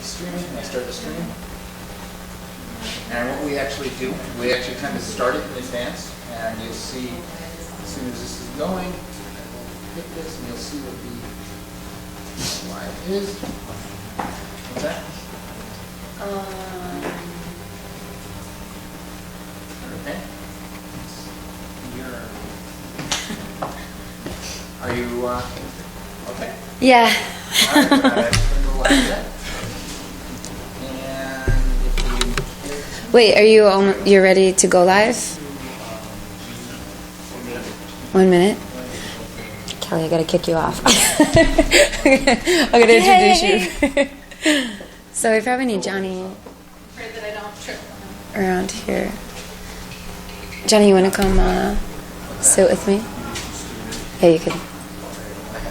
Streaming. I start the stream. And what we actually do, we actually kind of start it in advance, and you'll see as soon as this is going, hit this, and you'll see what the live is. What's that? Okay. Are you okay? Yeah. All right, go live then. And if you Wait, you're ready to go live? 1 minute. Kelly, I gotta kick you off. I'm gonna introduce you. So we probably need Johnny around here. Johnny, you wanna come sit with me? Yeah, you can.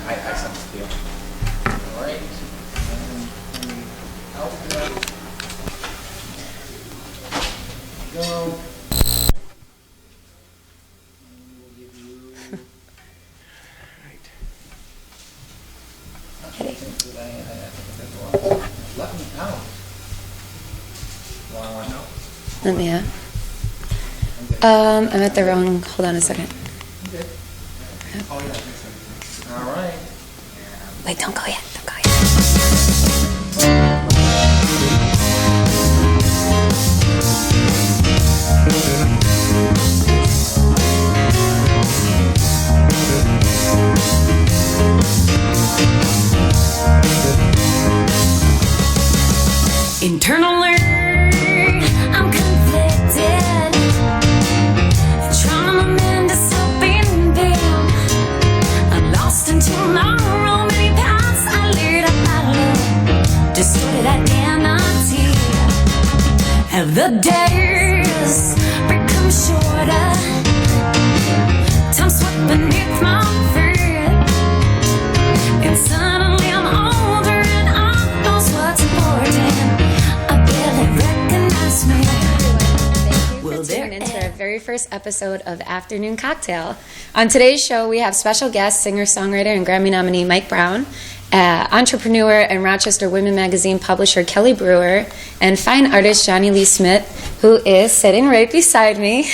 I sent it to you. All right. Out there. Go. Let me out. Let me out. I'm at the wrong. Hold on a second. Okay. All right. Wait, don't go yet. Don't go yet. Internally, I'm conflicted. Trying to mend a sliping beam. I'm lost in tomorrow. Many paths I lead up my love. Distorted identity. Have the days become shorter? Time swept beneath my feet. And suddenly I'm older and I know what's important. Tuning into our very first episode of Afternoon Cocktail. On today's show, we have special guest, singer-songwriter and Grammy nominee Mike Brown, entrepreneur and Rochester Women Magazine publisher Kelly Brewer, and fine artist Johnny Lee Smith, who is sitting right beside me.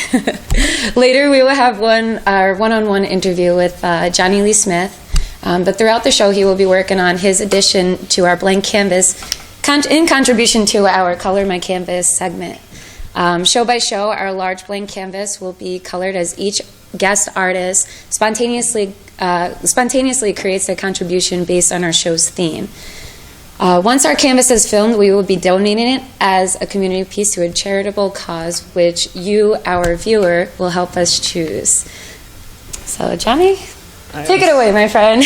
Later, we will have our one-on-one interview with Johnny Lee Smith, but throughout the show, he will be working on his addition to our blank canvas in contribution to our Color My Canvas segment. Show by show, our large blank canvas will be colored as each guest artist spontaneously creates a contribution based on our show's theme. Once our canvas is filmed, we will be donating it as a community piece to a charitable cause, which you, our viewer, will help us choose. So, Johnny, take it away, my friend.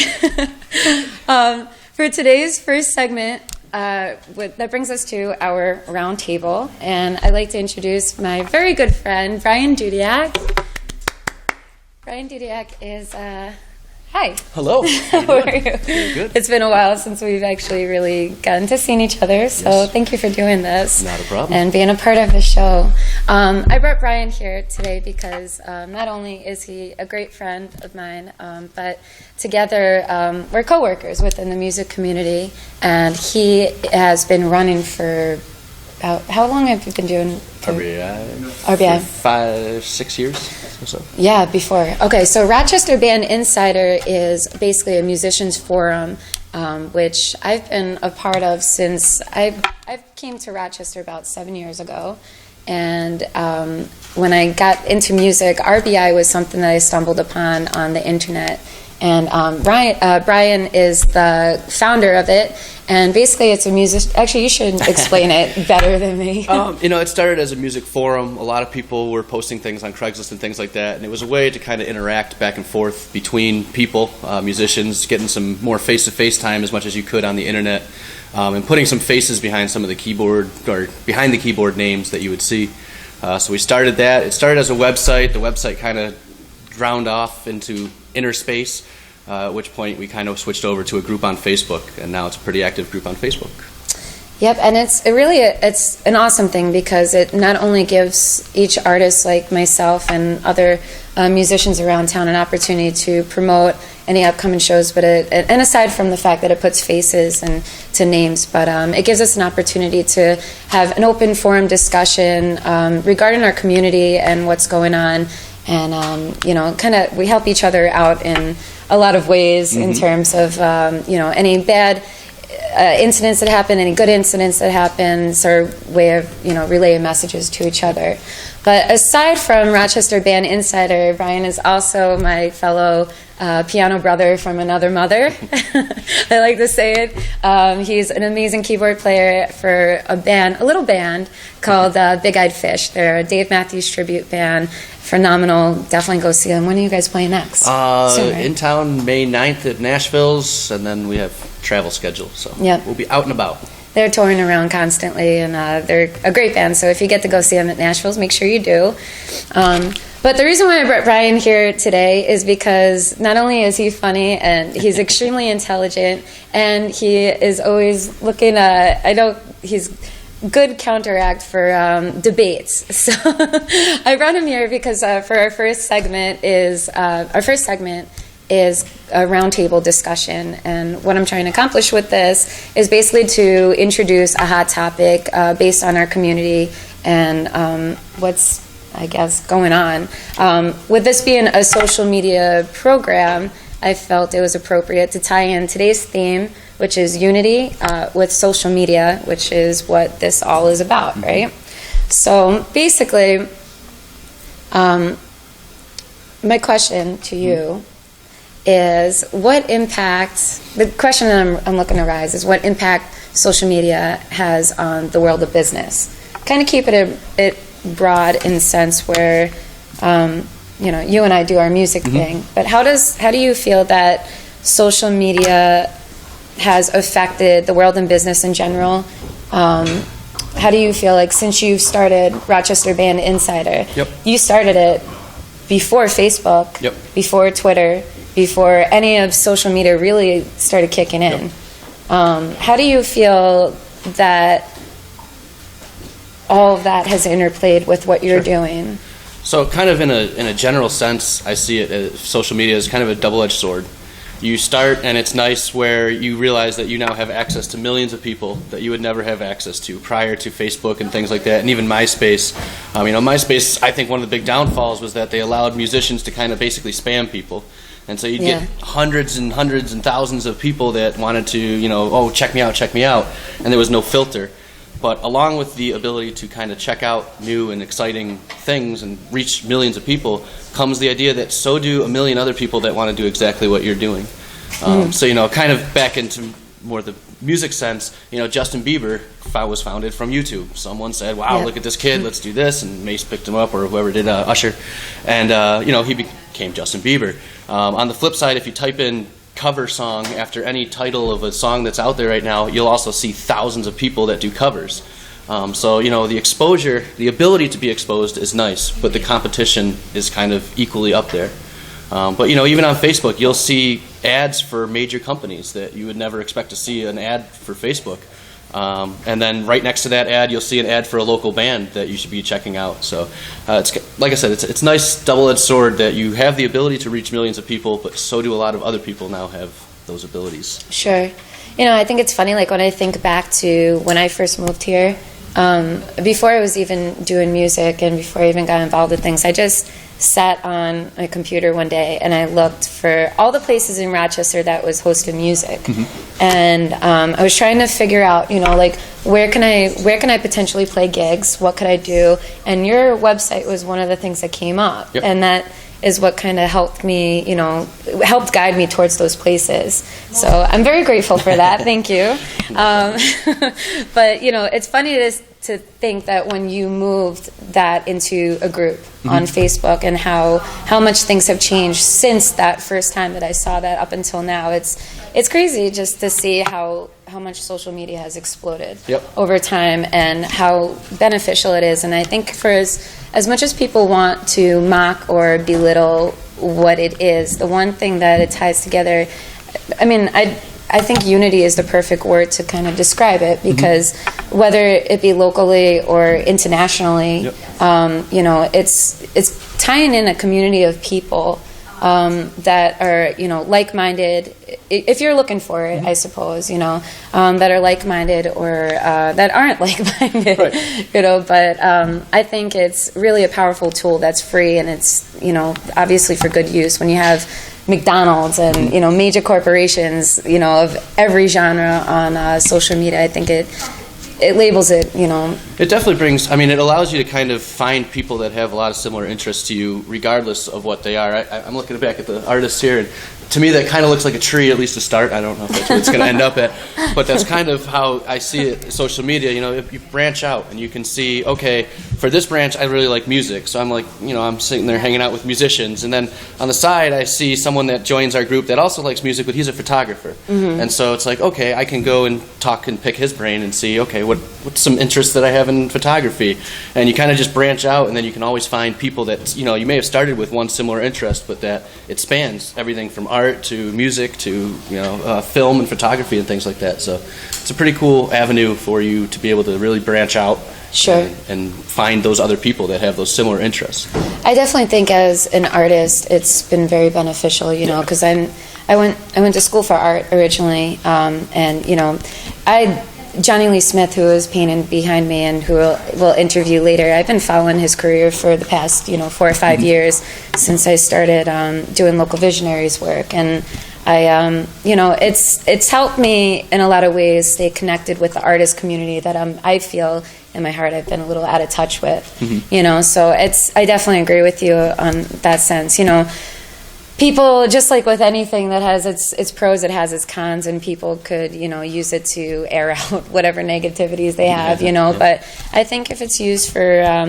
For today's first segment, that brings us to our round table, and I'd like to introduce my very good friend, Brian Dudiak. Brian Dudiak is, hi. Hello. How are you? Good. It's been a while since we've actually really gotten to see each other, so Yes. Thank you for doing this. Not a problem. And being a part of the show. I brought Brian here today because not only is he a great friend of mine, but together we're co-workers within the music community, and he has been running for how long have you been doing RBI? 5-6 years or so. Yeah, before. Okay, so Rochester Band Insider is basically a musicians forum, which I've been a part of since I came to Rochester about 7 years ago. And when I got into music, RBI was something that I stumbled upon on the internet. And Brian is the founder of it, and basically it's a music. Actually, you should explain it better than me. It started as a music forum. A lot of people were posting things on Craigslist and things like that, and it was a way to kind of interact back and forth between people, musicians, getting some more face-to-face time as much as you could on the internet, and putting some faces behind some of the keyboard or behind the keyboard names that you would see. So we started that. It started as a website. The website kind of drowned off into inner space, at which point we kind of switched over to a group on Facebook, and now it's a pretty active group on Facebook. Yep, and it's an awesome thing because it not only gives each artist like myself and other musicians around town an opportunity to promote any upcoming shows, but and aside from the fact that it puts faces and to names, but it gives us an opportunity to have an open forum discussion regarding our community and what's going on, and kind of we help each other out in a lot of ways in terms of any bad incidents that happen, any good incidents that happen. It's our way of relaying messages to each other. But aside from Rochester Band Insider, Brian is also my fellow piano brother from another mother. I like to say it. He's an amazing keyboard player for a little band called Big Eyed Fish. They're a Dave Matthews tribute band. Phenomenal. Definitely go see them. When are you guys playing next? Soon, right? In town May 9th at Nashville's, and then we have travel schedule, so we'll be out and about. They're touring around constantly, and they're a great band, so if you get to go see them at Nashville's, make sure you do. But the reason why I brought Brian here today is because not only is he funny, and he's extremely intelligent, and he is always looking I know he's good counteract for debates. So I brought him here because for our first segment is a roundtable discussion, and what I'm trying to accomplish with this is basically to introduce a hot topic based on our community and what's, I guess, going on. With this being a social media program, I felt it was appropriate to tie in today's theme, which is unity, with social media, which is what this all is about, right? So basically, my question to you is what impact, the question that I'm looking to raise is what impact social media has on the world of business. Kind of keep it broad in the sense where, you and I do our music thing, but how do you feel that social media has affected the world and business in general? How do you feel like since you've started Rochester Band Insider, you started it before Facebook, before Twitter, before any of social media really started kicking in. How do you feel that all of that has interplayed with what you're doing? So kind of in a general sense, I see it as social media as kind of a double-edged sword. You start and it's nice where you realize that you now have access to millions of people that you would never have access to prior to Facebook and things like that, and even MySpace. MySpace, I think one of the big downfalls was that they allowed musicians to kind of basically spam people. And so you'd get hundreds and thousands of people that wanted to, check me out, and there was no filter. But along with the ability to kind of check out new and exciting things and reach millions of people comes the idea that so do a million other people that want to do exactly what you're doing. So, kind of back into more the music sense, Justin Bieber was founded from YouTube. Someone said, wow, look at this kid, let's do this, and Mace picked him up, or whoever did, Usher, and, he became Justin Bieber. On the flip side, if you type in cover song after any title of a song that's out there right now, you'll also see thousands of people that do covers. So, the exposure, the ability to be exposed is nice, but the competition is kind of equally up there. But, even on Facebook, you'll see ads for major companies that you would never expect to see an ad for Facebook. And then right next to that ad, you'll see an ad for a local band that you should be checking out. So, it's like I said, it's a nice double-edged sword that you have the ability to reach millions of people, but so do a lot of other people now have those abilities. Sure. I think it's funny, like when I think back to when I first moved here, before I was even doing music and before I even got involved with things, I just sat on a computer one day and I looked for all the places in Rochester that was hosting music. And I was trying to figure out, like where can I potentially play gigs? What could I do? And your website was one of the things that came up. And that is what kind of helped me, helped guide me towards those places. So I'm very grateful for that. Thank you. But, it's funny to think that when you moved that into a group on Facebook and how much things have changed since that first time that I saw that up until now. It's crazy just to see how much social media has exploded over time and how beneficial it is. And I think for as much as people want to mock or belittle what it is, the one thing that it ties together, I think unity is the perfect word to kind of describe it, because whether it be locally or internationally, you know, it's tying in a community of people that are, you know, like-minded, if you're looking for it, I suppose, you know, that are like-minded or that aren't like-minded, you know, but I think it's really a powerful tool that's free, and it's, you know, obviously for good use. When you have McDonald's and, you know, major corporations, you know, of every genre on social media, I think it labels it, you know. It definitely brings, I mean, it allows you to kind of find people that have a lot of similar interests to you, regardless of what they are. I'm looking back at the artists here, and to me that kind of looks like a tree, at least to start. I don't know if that's what it's going to end up at, but that's kind of how I see it, social media. You know, if you branch out and you can see, okay, for this branch I really like music, so I'm like, you know, I'm sitting there hanging out with musicians, and then on the side I see someone that joins our group that also likes music, but he's a photographer, and so it's like, okay, I can go and talk and pick his brain and see, okay, what's some interests that I have in photography, and you kind of just branch out, and then you can always find people that, you know, you may have started with one similar interest, but that it spans everything from art to music to, you know, film and photography and things like that. So it's a pretty cool avenue for you to be able to really branch out. Sure. And find those other people that have those similar interests. I definitely think as an artist, it's been very beneficial, you know, because I went to school for art originally, and, you know, Johnny Lee Smith, who is painting behind me and who we'll interview later, I've been following his career for the past, you know, 4 or 5 years since I started doing local visionaries work, and I, you know, it's helped me in a lot of ways stay connected with the artist community that I feel in my heart I've been a little out of touch with, you know. So I definitely agree with you on that sense, you know. People, just like with anything that has its pros, it has its cons, and people could, you know, use it to air out whatever negativities they have, you know. But I think if it's used for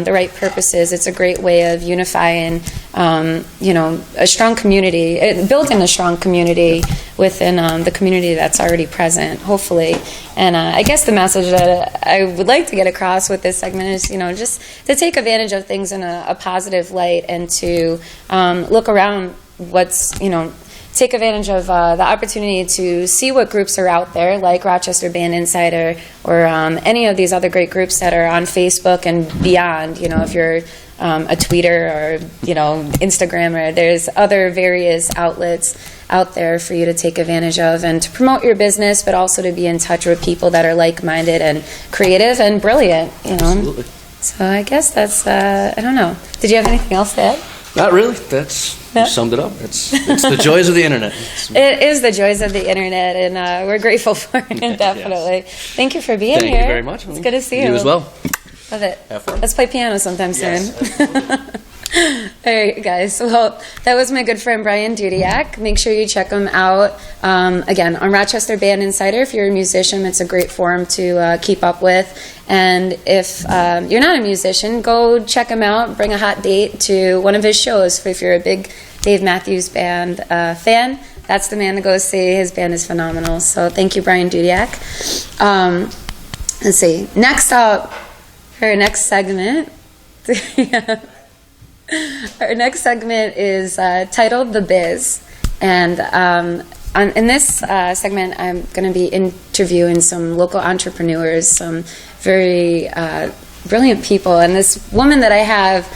the right purposes, it's a great way of unifying, you know, a strong community, building a strong community within the community that's already present, hopefully. And I guess the message that I would like to get across with this segment is, you know, just to take advantage of things in a positive light, and to look around what's, you know, take advantage of the opportunity to see what groups are out there, like Rochester Band Insider or any of these other great groups that are on Facebook and beyond. You know, if you're a tweeter or, you know, Instagrammer, there's other various outlets out there for you to take advantage of and to promote your business, but also to be in touch with people that are like-minded and creative and brilliant, you know. Absolutely. So I guess that's, I don't know. Did you have anything else to add? Not really. You summed it up. It's the joys of the internet. It is the joys of the internet, and we're grateful for it, definitely. Yes. Thank you for being here. Thank you very much. It's good to see you. You as well. Love it. Have fun. Let's play piano sometime soon. Yes, all right, guys. Well, that was my good friend Brian Dudiak. Make sure you check him out, again, on Rochester Band Insider. If you're a musician, it's a great forum to keep up with. And if you're not a musician, go check him out. Bring a hot date to one of his shows. If you're a big Dave Matthews Band fan, that's the man to go see. His band is phenomenal. So thank you, Brian Dudiak. Let's see. Next up, for our next segment, our next segment is titled The Biz. And in this segment, I'm going to be interviewing some local entrepreneurs, some very brilliant people. And this woman that I have,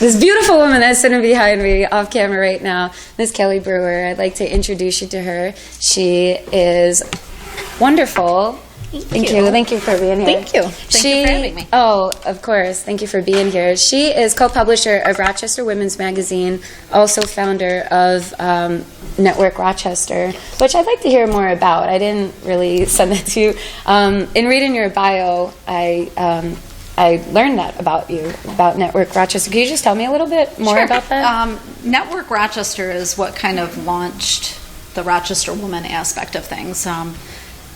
this beautiful woman that's sitting behind me off camera right now, Miss Kelly Brewer, I'd like to introduce you to her. She is wonderful. Thank you. Thank you for being here. Thank you. Thank you for having me. Oh, of course. Thank you for being here. She is co-publisher of Rochester Women's Magazine, also founder of Network Rochester, which I'd like to hear more about. I didn't really send that to you. In reading your bio, I learned that about you, about Network Rochester. Can you just tell me a little bit more about that? Network Rochester is what kind of launched the Rochester woman aspect of things.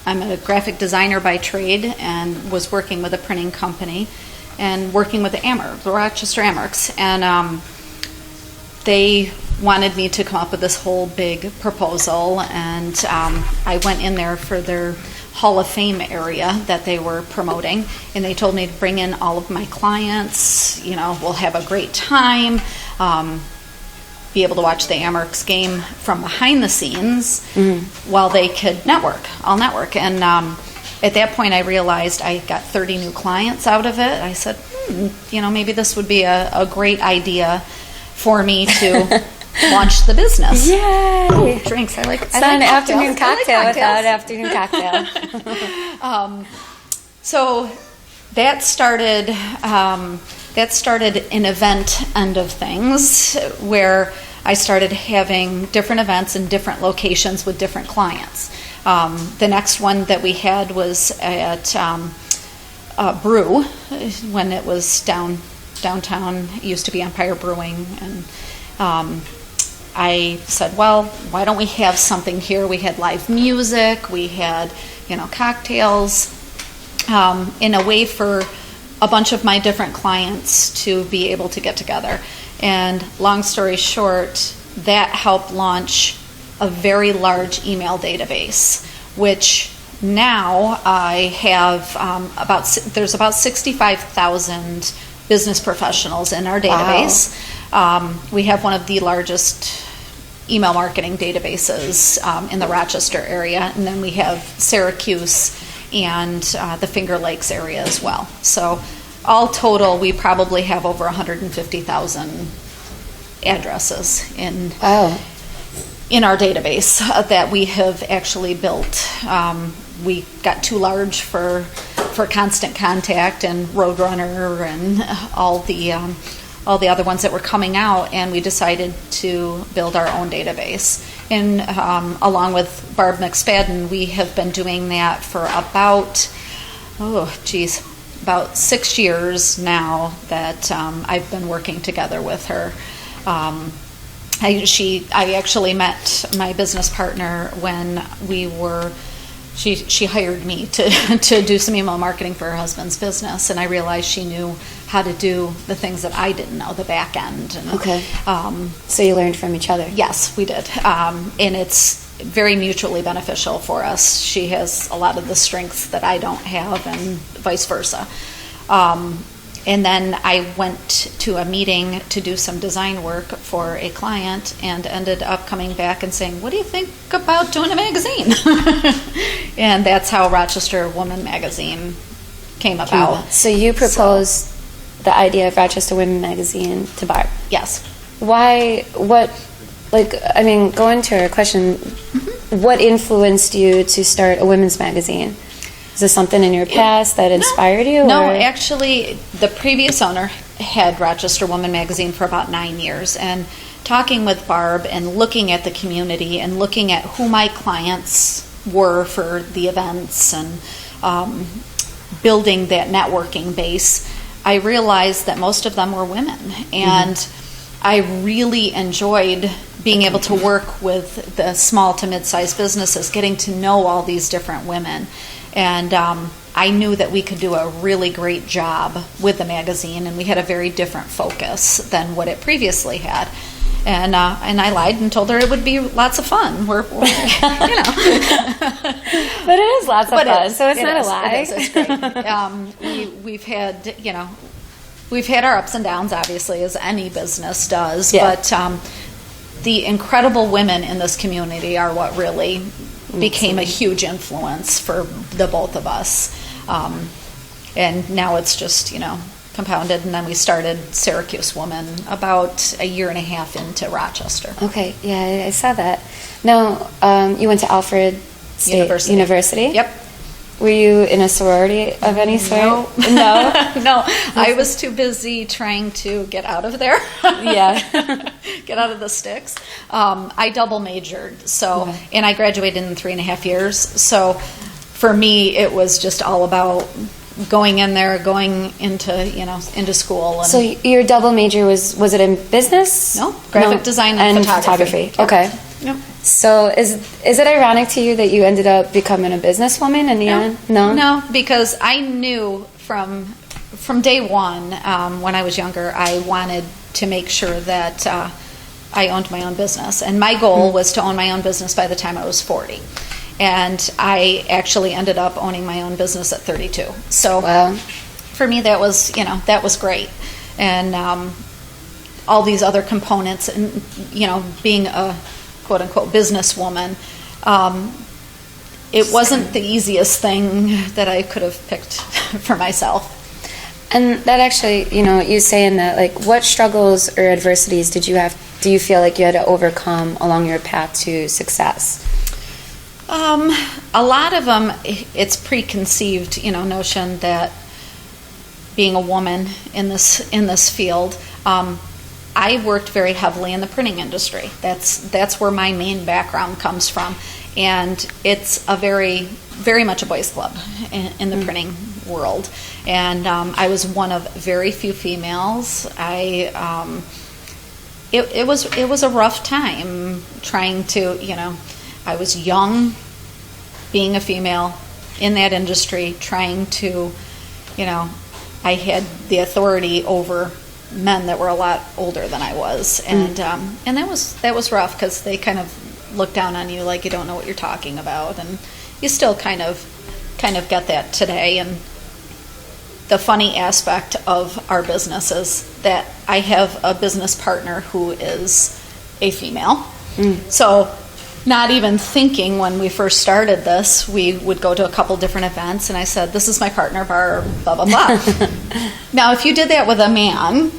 I'm a graphic designer by trade and was working with a printing company and working with the Rochester Amerks. And they wanted me to come up with this whole big proposal. And I went in there for their Hall of Fame area that they were promoting. And they told me to bring in all of my clients. You know, we'll have a great time. be able to watch the Amherst game from behind the scenes while they could network. And at that point, I realized I got 30 new clients out of it. I said, maybe this would be a great idea for me to launch the business. Yay! Ooh, drinks. I like. It's not an afternoon cocktail without an afternoon cocktail. So that started an event end of things where I started having different events in different locations with different clients. The next one that we had was at Brew when it was downtown. It used to be Empire Brewing, and I said, well, why don't we have something here? We had live music, we had cocktails, in a way for a bunch of my different clients to be able to get together. And long story short, that helped launch a very large email database, which now I have there's about 65,000 business professionals in our database. Wow. We have one of the largest email marketing databases in the Rochester area, and then we have Syracuse and the Finger Lakes area as well. So all total, we probably have over 150,000 addresses in our database that we have actually built. We got too large for Constant Contact and Roadrunner and all the other ones that were coming out, and we decided to build our own database. And along with Barb McSpadden, we have been doing that for about 6 years now that I've been working together with her. I actually met my business partner when she hired me to do some email marketing for her husband's business, and I realized she knew how to do the things that I didn't know, the back end. And, okay. So you learned from each other. Yes, we did. And it's very mutually beneficial for us. She has a lot of the strengths that I don't have, and vice versa. And then I went to a meeting to do some design work for a client and ended up coming back and saying, what do you think about doing a magazine? And that's how Rochester Woman Magazine came about. So you proposed the idea of Rochester Women Magazine to Barb. Yes. Why, going to her question, what influenced you to start a women's magazine? Is this something in your past that inspired you? No, or? Actually, the previous owner had Rochester Woman Magazine for about 9 years. And talking with Barb and looking at the community and looking at who my clients were for the events and building that networking base, I realized that most of them were women. And I really enjoyed being able to work with the small to mid-sized businesses, getting to know all these different women. And I knew that we could do a really great job with the magazine, and we had a very different focus than what it previously had. And I lied and told her it would be lots of fun. We're But it is lots of fun, so it's not a lie. It is. It's great. We've had our ups and downs, obviously, as any business does. Yeah. But the incredible women in this community are what really became a huge influence for the both of us. And now it's just, compounded. And then we started Syracuse Woman about a year and a half into Rochester. Okay, yeah, I saw that. Now, you went to Alfred State University? Yep. Were you in a sorority of any sort? No. No? No. I was too busy trying to get out of there. Yeah. Get out of the sticks. I double majored, and I graduated in 3.5 years. So for me, it was just all about going in there, going into school. And so your double major was it in business? No, graphic design and photography. Yep. Okay. Yep. So is it ironic to you that you ended up becoming a businesswoman in the end? No? No, because I knew from day one, when I was younger, I wanted to make sure that I owned my own business. And my goal was to own my own business by the time I was 40. And I actually ended up owning my own business at 32. So for me, that was great. And all these other components, and being a quote unquote businesswoman, it wasn't the easiest thing that I could have picked for myself. And that actually, you saying that, like, what struggles or adversities do you feel like you had to overcome along your path to success? A lot of them, it's preconceived, notion that being a woman in this field. I worked very heavily in the printing industry. That's where my main background comes from, and it's a very much a boys' club in the printing world. And I was one of very few females. It was a rough time trying to, I was young, being a female in that industry, trying to, I had the authority over men that were a lot older than I was, and that was rough because they kind of look down on you like you don't know what you're talking about, and you still kind of get that today. And the funny aspect of our business is that I have a business partner who is a female. So not even thinking when we first started this, we would go to a couple different events, and I said, this is my partner, Barb, blah, blah, blah. Now, if you did that with a man,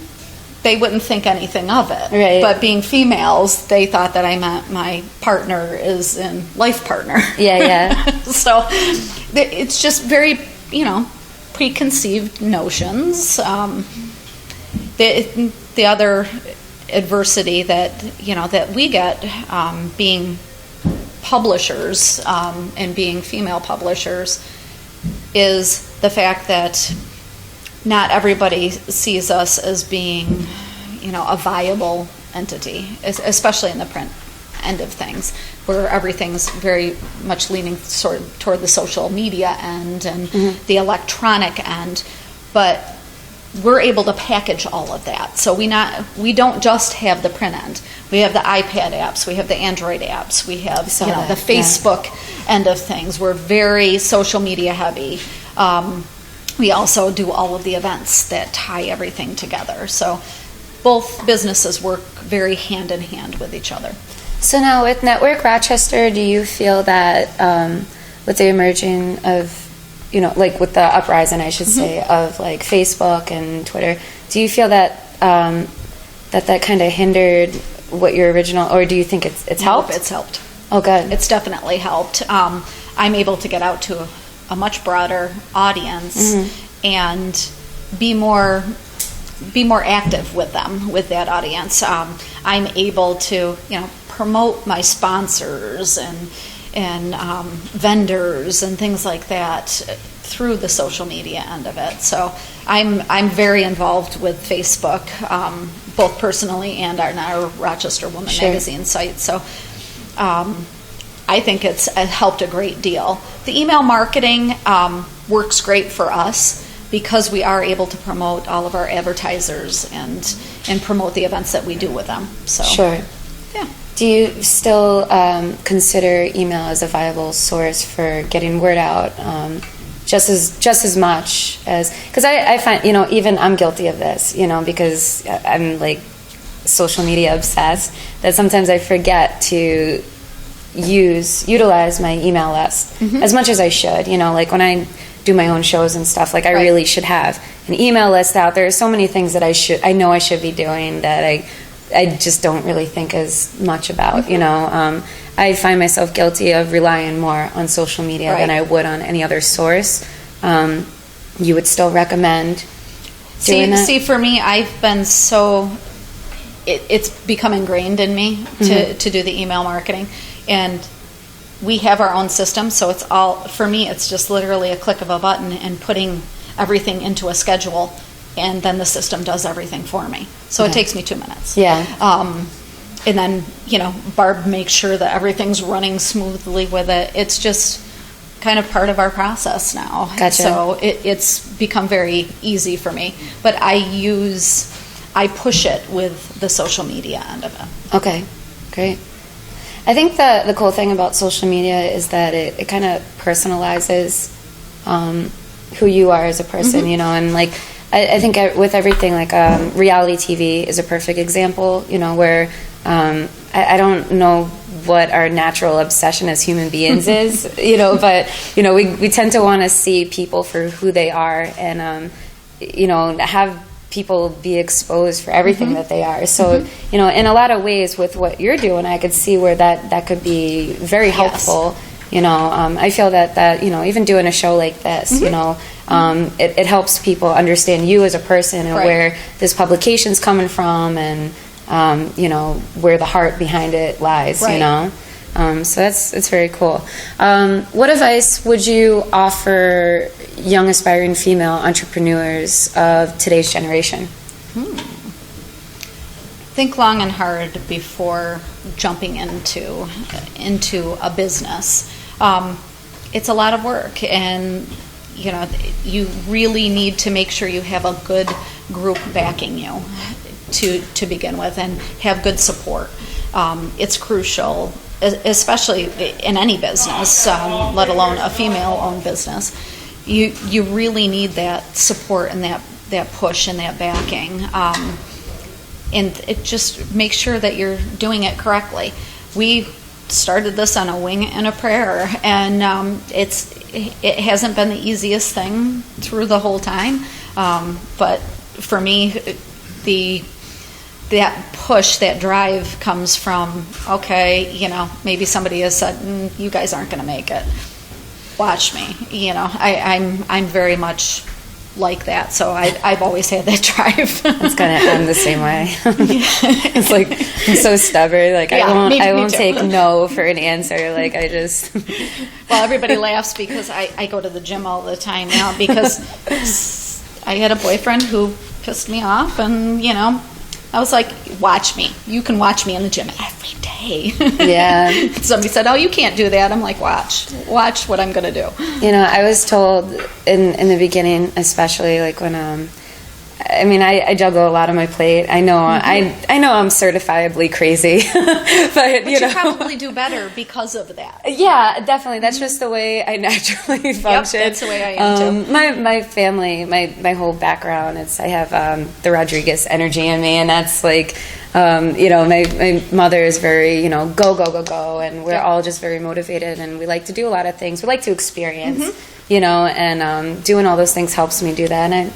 they wouldn't think anything of it. Right. But being females, they thought that I meant my partner is in life partner. Yeah. So it's just very, preconceived notions. The other adversity that we get being publishers and being female publishers is the fact that not everybody sees us as being, a viable entity, especially in the print end of things, where everything's very much leaning toward the social media end and the electronic end. But we're able to package all of that. So we don't just have the print end. We have the iPad apps, we have the Android apps, we have the Facebook end of things. We're very social media heavy. We also do all of the events that tie everything together. So both businesses work very hand in hand with each other. So now with Network Rochester, do you feel that with the emerging of, like with the uprising, I should say, of like Facebook and Twitter, do you feel that that kind of hindered what your original, or do you think it's helped? Nope, it's helped. Oh, good. It's definitely helped. I'm able to get out to a much broader audience and be more active with them, with that audience. I'm able to, promote my sponsors and vendors and things like that through the social media end of it. So I'm very involved with Facebook, both personally and on our Rochester Woman magazine site. So I think it's helped a great deal. The email marketing works great for us because we are able to promote all of our advertisers and promote the events that we do with them. So sure. Yeah. Do you still consider email as a viable source for getting word out, just as much as, because I find, even I'm guilty of this, because I'm like social media obsessed, that sometimes I forget to utilize my email list as much as I should. Like when I do my own shows and stuff, like I really should have an email list out. There are so many things that I know I should be doing that I just don't really think as much about. I find myself guilty of relying more on social media than I would on any other source. You would still recommend doing that? See, for me, I've been it's become ingrained in me to do the email marketing. And we have our own system, so it's all, for me, it's just literally a click of a button and putting everything into a schedule, and then the system does everything for me. So it takes me 2 minutes. Yeah. And then, Barb makes sure that everything's running smoothly with it. It's just kind of part of our process now. Gotcha. So it's become very easy for me. But I push it with the social media end of it. Okay, great. I think the cool thing about social media is that it kind of personalizes who you are as a person, and like I think with everything, like reality TV is a perfect example, where I don't know what our natural obsession as human beings is, but, we tend to want to see people for who they are and, have people be exposed for everything that they are. So, in a lot of ways with what you're doing, I could see where that could be very helpful. I feel that even doing a show like this, it helps people understand you as a person and where this publication's coming from and, where the heart behind it lies, so it's very cool. What advice would you offer young aspiring female entrepreneurs of today's generation? Think long and hard before jumping into a business. It's a lot of work, and you really need to make sure you have a good group backing you to begin with, and have good support. It's crucial, especially in any business, let alone a female-owned business. You really need that support and that push and that backing. And it just make sure that you're doing it correctly. We started this on a wing and a prayer, and it hasn't been the easiest thing through the whole time. But for me, that push, that drive comes from, okay, maybe somebody has said, you guys aren't going to make it. Watch me. I'm very much like that, so I've always had that drive. It's kind of I'm the same way. It's like I'm so stubborn. Like I won't take no for an answer. Like I just. Well, everybody laughs because I go to the gym all the time now because I had a boyfriend who pissed me off, and I was like, watch me. You can watch me in the gym every day. Yeah. Somebody said, oh, you can't do that. I'm like, watch what I'm going to do. I was told in the beginning, especially like when, I juggle a lot on my plate. I know I know I'm certifiably crazy, but you probably do better because of that. Yeah, definitely. That's just the way I naturally function. Yep, that's the way I am too. My family, my whole background, I have the Rodriguez energy in me, and that's like, my mother is very, go, and we're all just very motivated, and we like to do a lot of things. We like to experience. And doing all those things helps me do that. And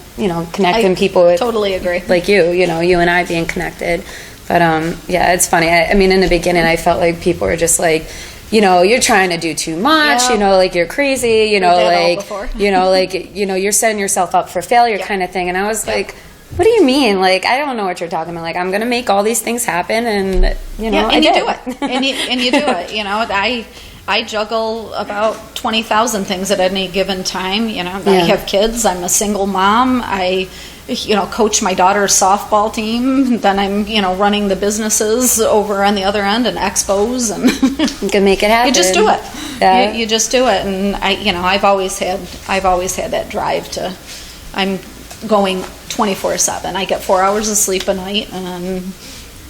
connecting people with, totally agree. Like you and I being connected. But it's funny. In the beginning, I felt like people were just like, you're trying to do too much. Like you're crazy. You're setting yourself up for failure, kind of thing. And I was like, what do you mean? Like, I don't know what you're talking about. Like, I'm going to make all these things happen, and and you do it, and you do it. I juggle about 20,000 things at any given time. I have kids. I'm a single mom. I, coach my daughter's softball team. Then I'm, running the businesses over on the other end and expos, and you can make it happen. You just do it. Yeah. You just do it. And I've always had that drive to. I'm going 24/7. I get 4 hours of sleep a night, and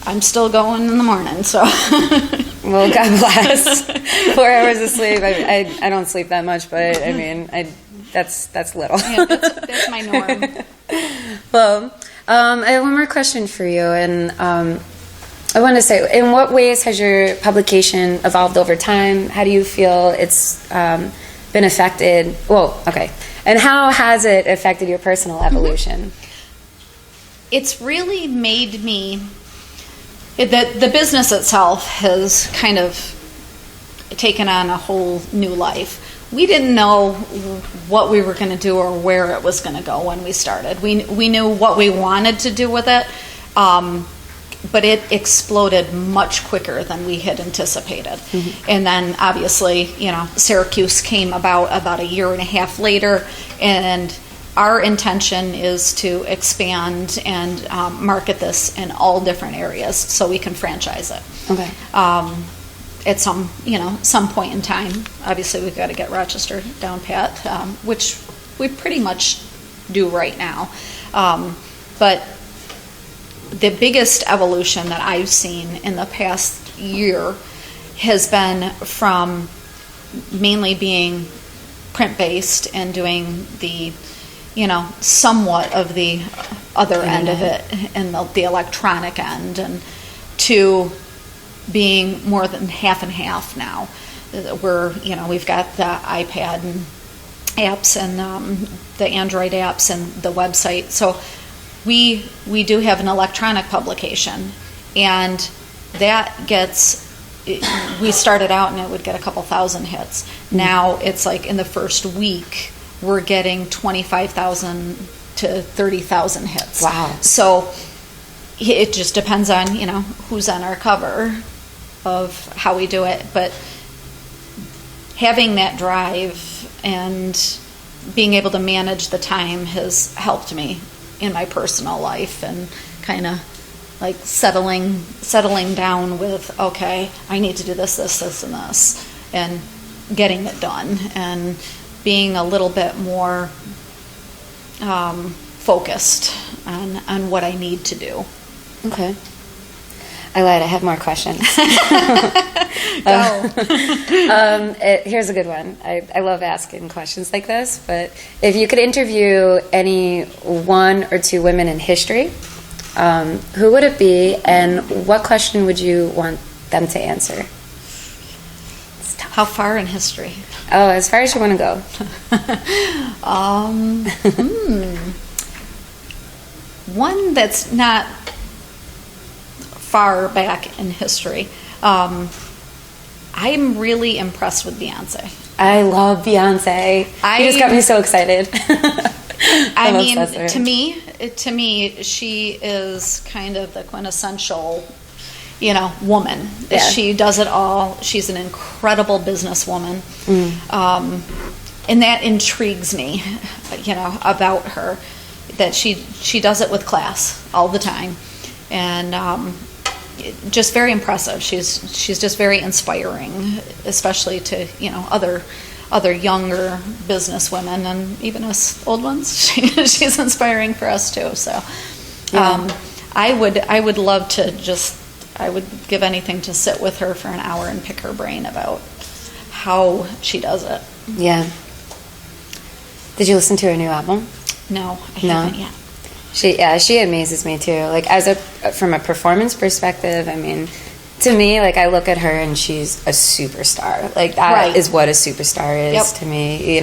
I'm still going in the morning. So. Well, God bless. 4 hours of sleep. I don't sleep that much, but that's little. Yeah, that's my norm. Well, I have one more question for you, and I want to say, in what ways has your publication evolved over time? How do you feel it's been affected? Well, okay. And how has it affected your personal evolution? It's really made me... The business itself has kind of taken on a whole new life. We didn't know what we were going to do or where it was going to go when we started. We knew what we wanted to do with it, but it exploded much quicker than we had anticipated. Mm-hmm. And then obviously, Syracuse came about a year and a half later, and our intention is to expand and market this in all different areas so we can franchise it. Okay. At some point in time, obviously we've got to get Rochester down pat, which we pretty much do right now. But the biggest evolution that I've seen in the past year has been from mainly being print-based and doing the somewhat of the other end of it, and the electronic end, and to being more than half and half now. We've got the iPad and apps and the Android apps and the website. So we do have an electronic publication, and that we started out and it would get a couple thousand hits. Now it's like in the first week we're getting 25,000 to 30,000 hits. Wow. So it just depends on, who's on our cover of how we do it. But having that drive and being able to manage the time has helped me in my personal life, and kind of like settling down with, okay, I need to do this, and this, and getting it done, and being a little bit more focused on what I need to do. Okay. I lied. I have more questions. Go. Here's a good one. I love asking questions like this, but if you could interview any one or two women in history, who would it be, and what question would you want them to answer? How far in history? Oh, as far as you want to go. One that's not far back in history. I'm really impressed with Beyonce. I love Beyonce. You just got me so excited. I mean, to me, she is kind of the quintessential, woman. Yeah. She does it all. She's an incredible businesswoman. And that intrigues me, about her, that she does it with class all the time. And just very impressive. She's just very inspiring, especially to other younger business women, and even us old ones. She's inspiring for us too. So I would love to I would give anything to sit with her for an hour and pick her brain about how she does it. Yeah. Did you listen to her new album? No, I haven't yet. She amazes me too. Like from a performance perspective, I mean, to me, like I look at her and she's a superstar. Like that is what a superstar is to me.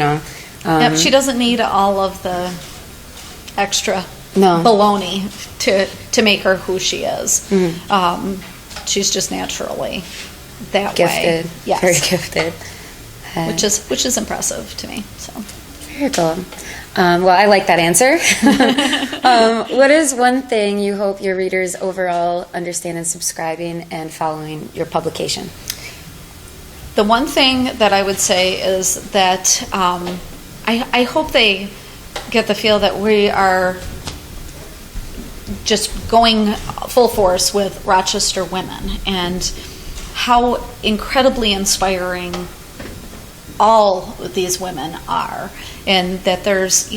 She doesn't need all of the extra No. baloney to make her who she is. Mm-hmm. She's just naturally that Gifted. way. Yes. Very gifted. Which is impressive to me. So Very cool. Well, I like that answer. What is one thing you hope your readers overall understand in subscribing and following your publication? the one thing that I would say is that I hope they get the feel that we are just going full force with Rochester women and how incredibly inspiring all of these women are, and that there's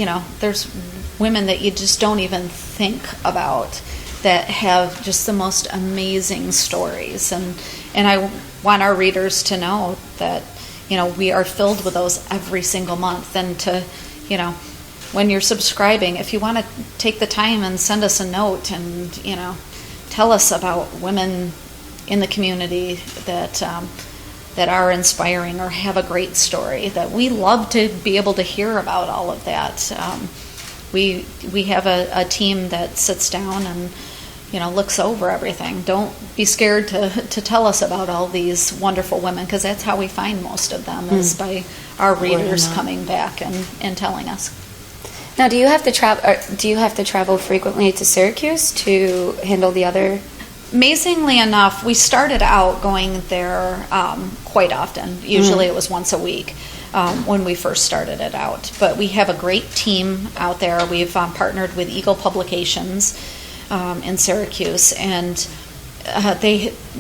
women that you just don't even think about that have just the most amazing stories, and I want our readers to know that we are filled with those every single month, and to when you're subscribing, if you want to take the time and send us a note and tell us about women in the community that are inspiring or have a great story, that we love to be able to hear about all of that. We have a team that sits down and looks over everything. Don't be scared to tell us about all these wonderful women, because that's how we find most of them, is by our readers coming back and telling us. Now, do you have to travel? Do you have to travel frequently to Syracuse to handle the other? Amazingly enough, we started out going there quite often. Usually it was once a week when we first started it out. But we have a great team out there. We've partnered with Eagle Publications in Syracuse, and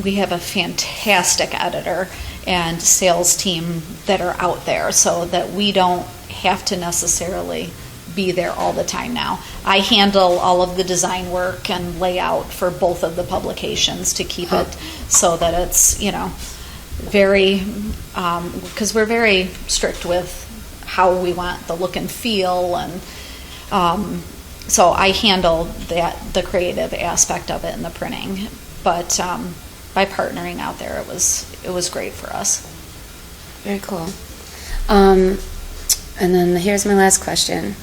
we have a fantastic editor and sales team that are out there, so that we don't have to necessarily be there all the time now. I handle all of the design work and layout for both of the publications to keep it so that it's, very, because we're very strict with how we want the look and feel, and So I handle the creative aspect of it and the printing, but by partnering out there, it was great for us. Very cool. And then here's my last question.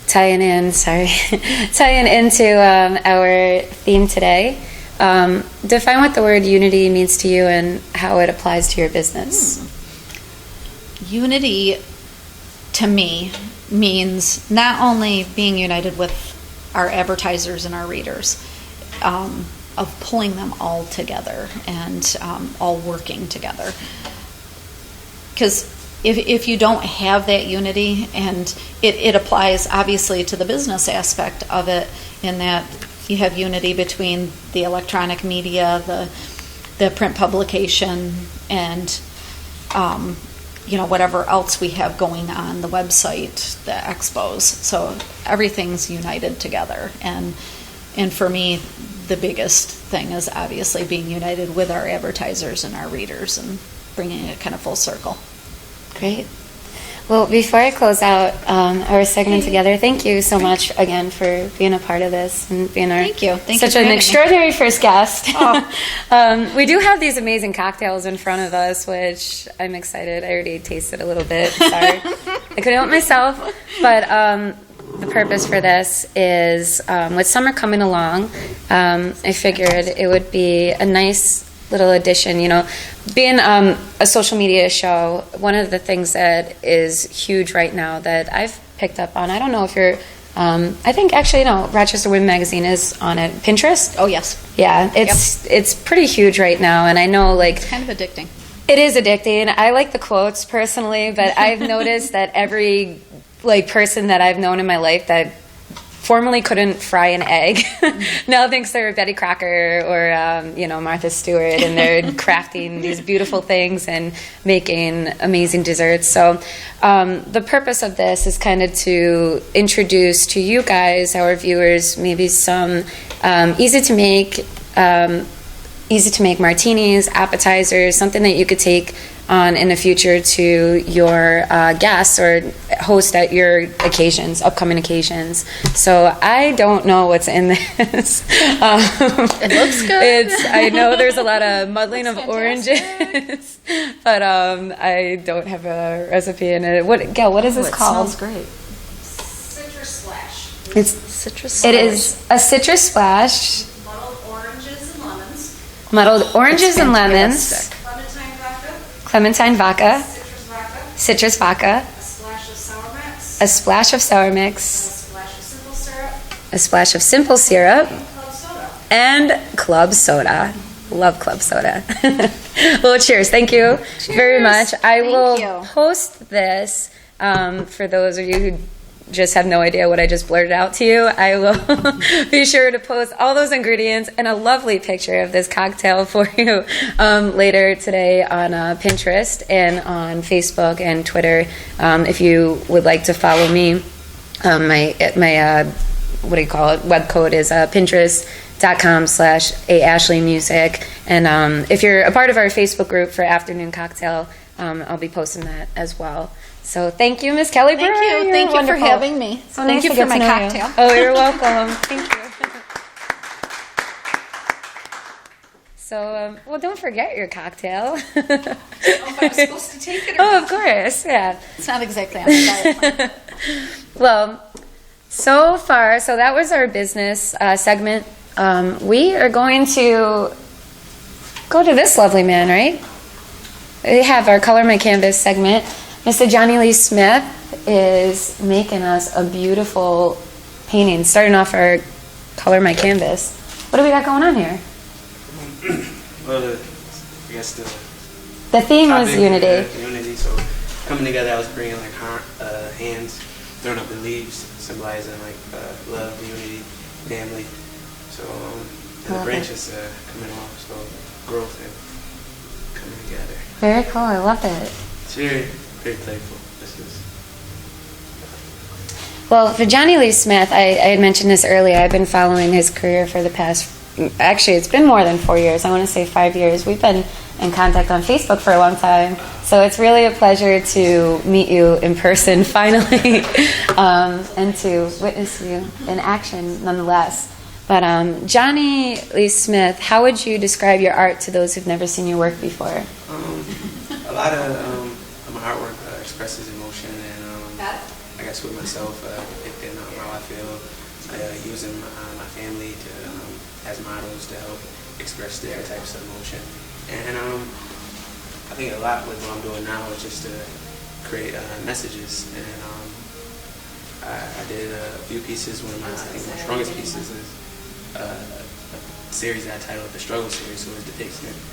Tying into our theme today. Define what the word unity means to you and how it applies to your business. Unity, to me, means not only being united with our advertisers and our readers, of pulling them all together and all working together. Because if you don't have that unity, and it applies obviously to the business aspect of it, in that you have unity between the electronic media, the print publication, and whatever else we have going on, the website, the expos. So everything's united together. And for me, the biggest thing is obviously being united with our advertisers and our readers and bringing it kind of full circle. Great. Well, before I close out our segment together, thank you so much again for being a part of this and being our Thank you such for an having me. extraordinary first guest. Oh. We do have these amazing cocktails in front of us, which I'm excited. I already tasted a little bit. Sorry, I couldn't help myself. But the purpose for this is, with summer coming along, I figured it would be a nice little addition. Being a social media show, one of the things that is huge right now that I've picked up on, I don't know if you're, I think actually, Rochester Women Magazine is on it. Pinterest? Oh, yes. Yeah, it's pretty huge right now, and I know, It's kind of addicting. it is addicting. I like the quotes personally, but I've noticed that every person that I've known in my life that formerly couldn't fry an egg now thinks they're Betty Crocker or Martha Stewart, and they're crafting these beautiful things and making amazing desserts. So the purpose of this is kind of to introduce to you guys, our viewers, maybe some easy to make martinis, appetizers, something that you could take on in the future to your guests or host at your upcoming occasions. So I don't know what's in this. It looks good. I know there's a lot of muddling of oranges, but I don't have a recipe in it. Gail, what is this called? It smells great. Citrus splash. It's Citrus. It is a citrus splash. Muddled oranges and lemons. Muddled oranges and lemons. fantastic. Clementine vodka. Clementine vodka. Citrus vodka. Citrus vodka. A splash of sour mix. A splash of sour A mix. splash of simple syrup. A splash of simple syrup. Club soda. And club soda. Love club soda. Well, cheers. Thank you very much. I will you. post this for those of you who just have no idea what I just blurted out to you. I will be sure to post all those ingredients and a lovely picture of this cocktail for you later today on Pinterest and on Facebook and Twitter. If you would like to follow me, my web code is pinterest.com/aashleymusic. And if you're a part of our Facebook group for Afternoon Cocktail, I'll be posting that as well. So thank you, Miss Kelly Brewer. Thank you. You're Thank you for wonderful. having me. So Thank nice you to for get my to know you. cocktail. Oh, you're welcome. Thank you. So, well, don't forget your cocktail. I don't know if I was supposed to take it or Oh, not. of course, yeah. It's not exactly on the diet plan. Well, so that was our business segment. We are going to go to this lovely man, right? We have our Color My Canvas segment. Mr. Johnny Lee Smith is making us a beautiful painting, starting off our Color My Canvas. What do we got going on here? Well, I guess The theme was topic, unity. Unity. So coming together, I was bringing like hands, throwing up the leaves, symbolizing like love, unity, family. So and the Love branches coming off, so growth and coming together. Very cool. I love it. It's very, very playful. This is. Well, for Johnny Lee Smith, I had mentioned this earlier. I've been following his career for the past, actually, it's been more than 4 years. I want to say 5 years. We've been in contact on Facebook for a long time. So it's really a pleasure to meet you in person finally, and to witness you in action nonetheless. But Johnny Lee Smith, how would you describe your art to those who've never seen your work before? A lot of my artwork expresses emotion, and I guess with myself, depicting how I feel, using my family as models to help express different types of emotion. And I think a lot with what I'm doing now is just to create messages. And I did a few pieses. One of my strongest pieces is a series that I titled The Struggle Series. So it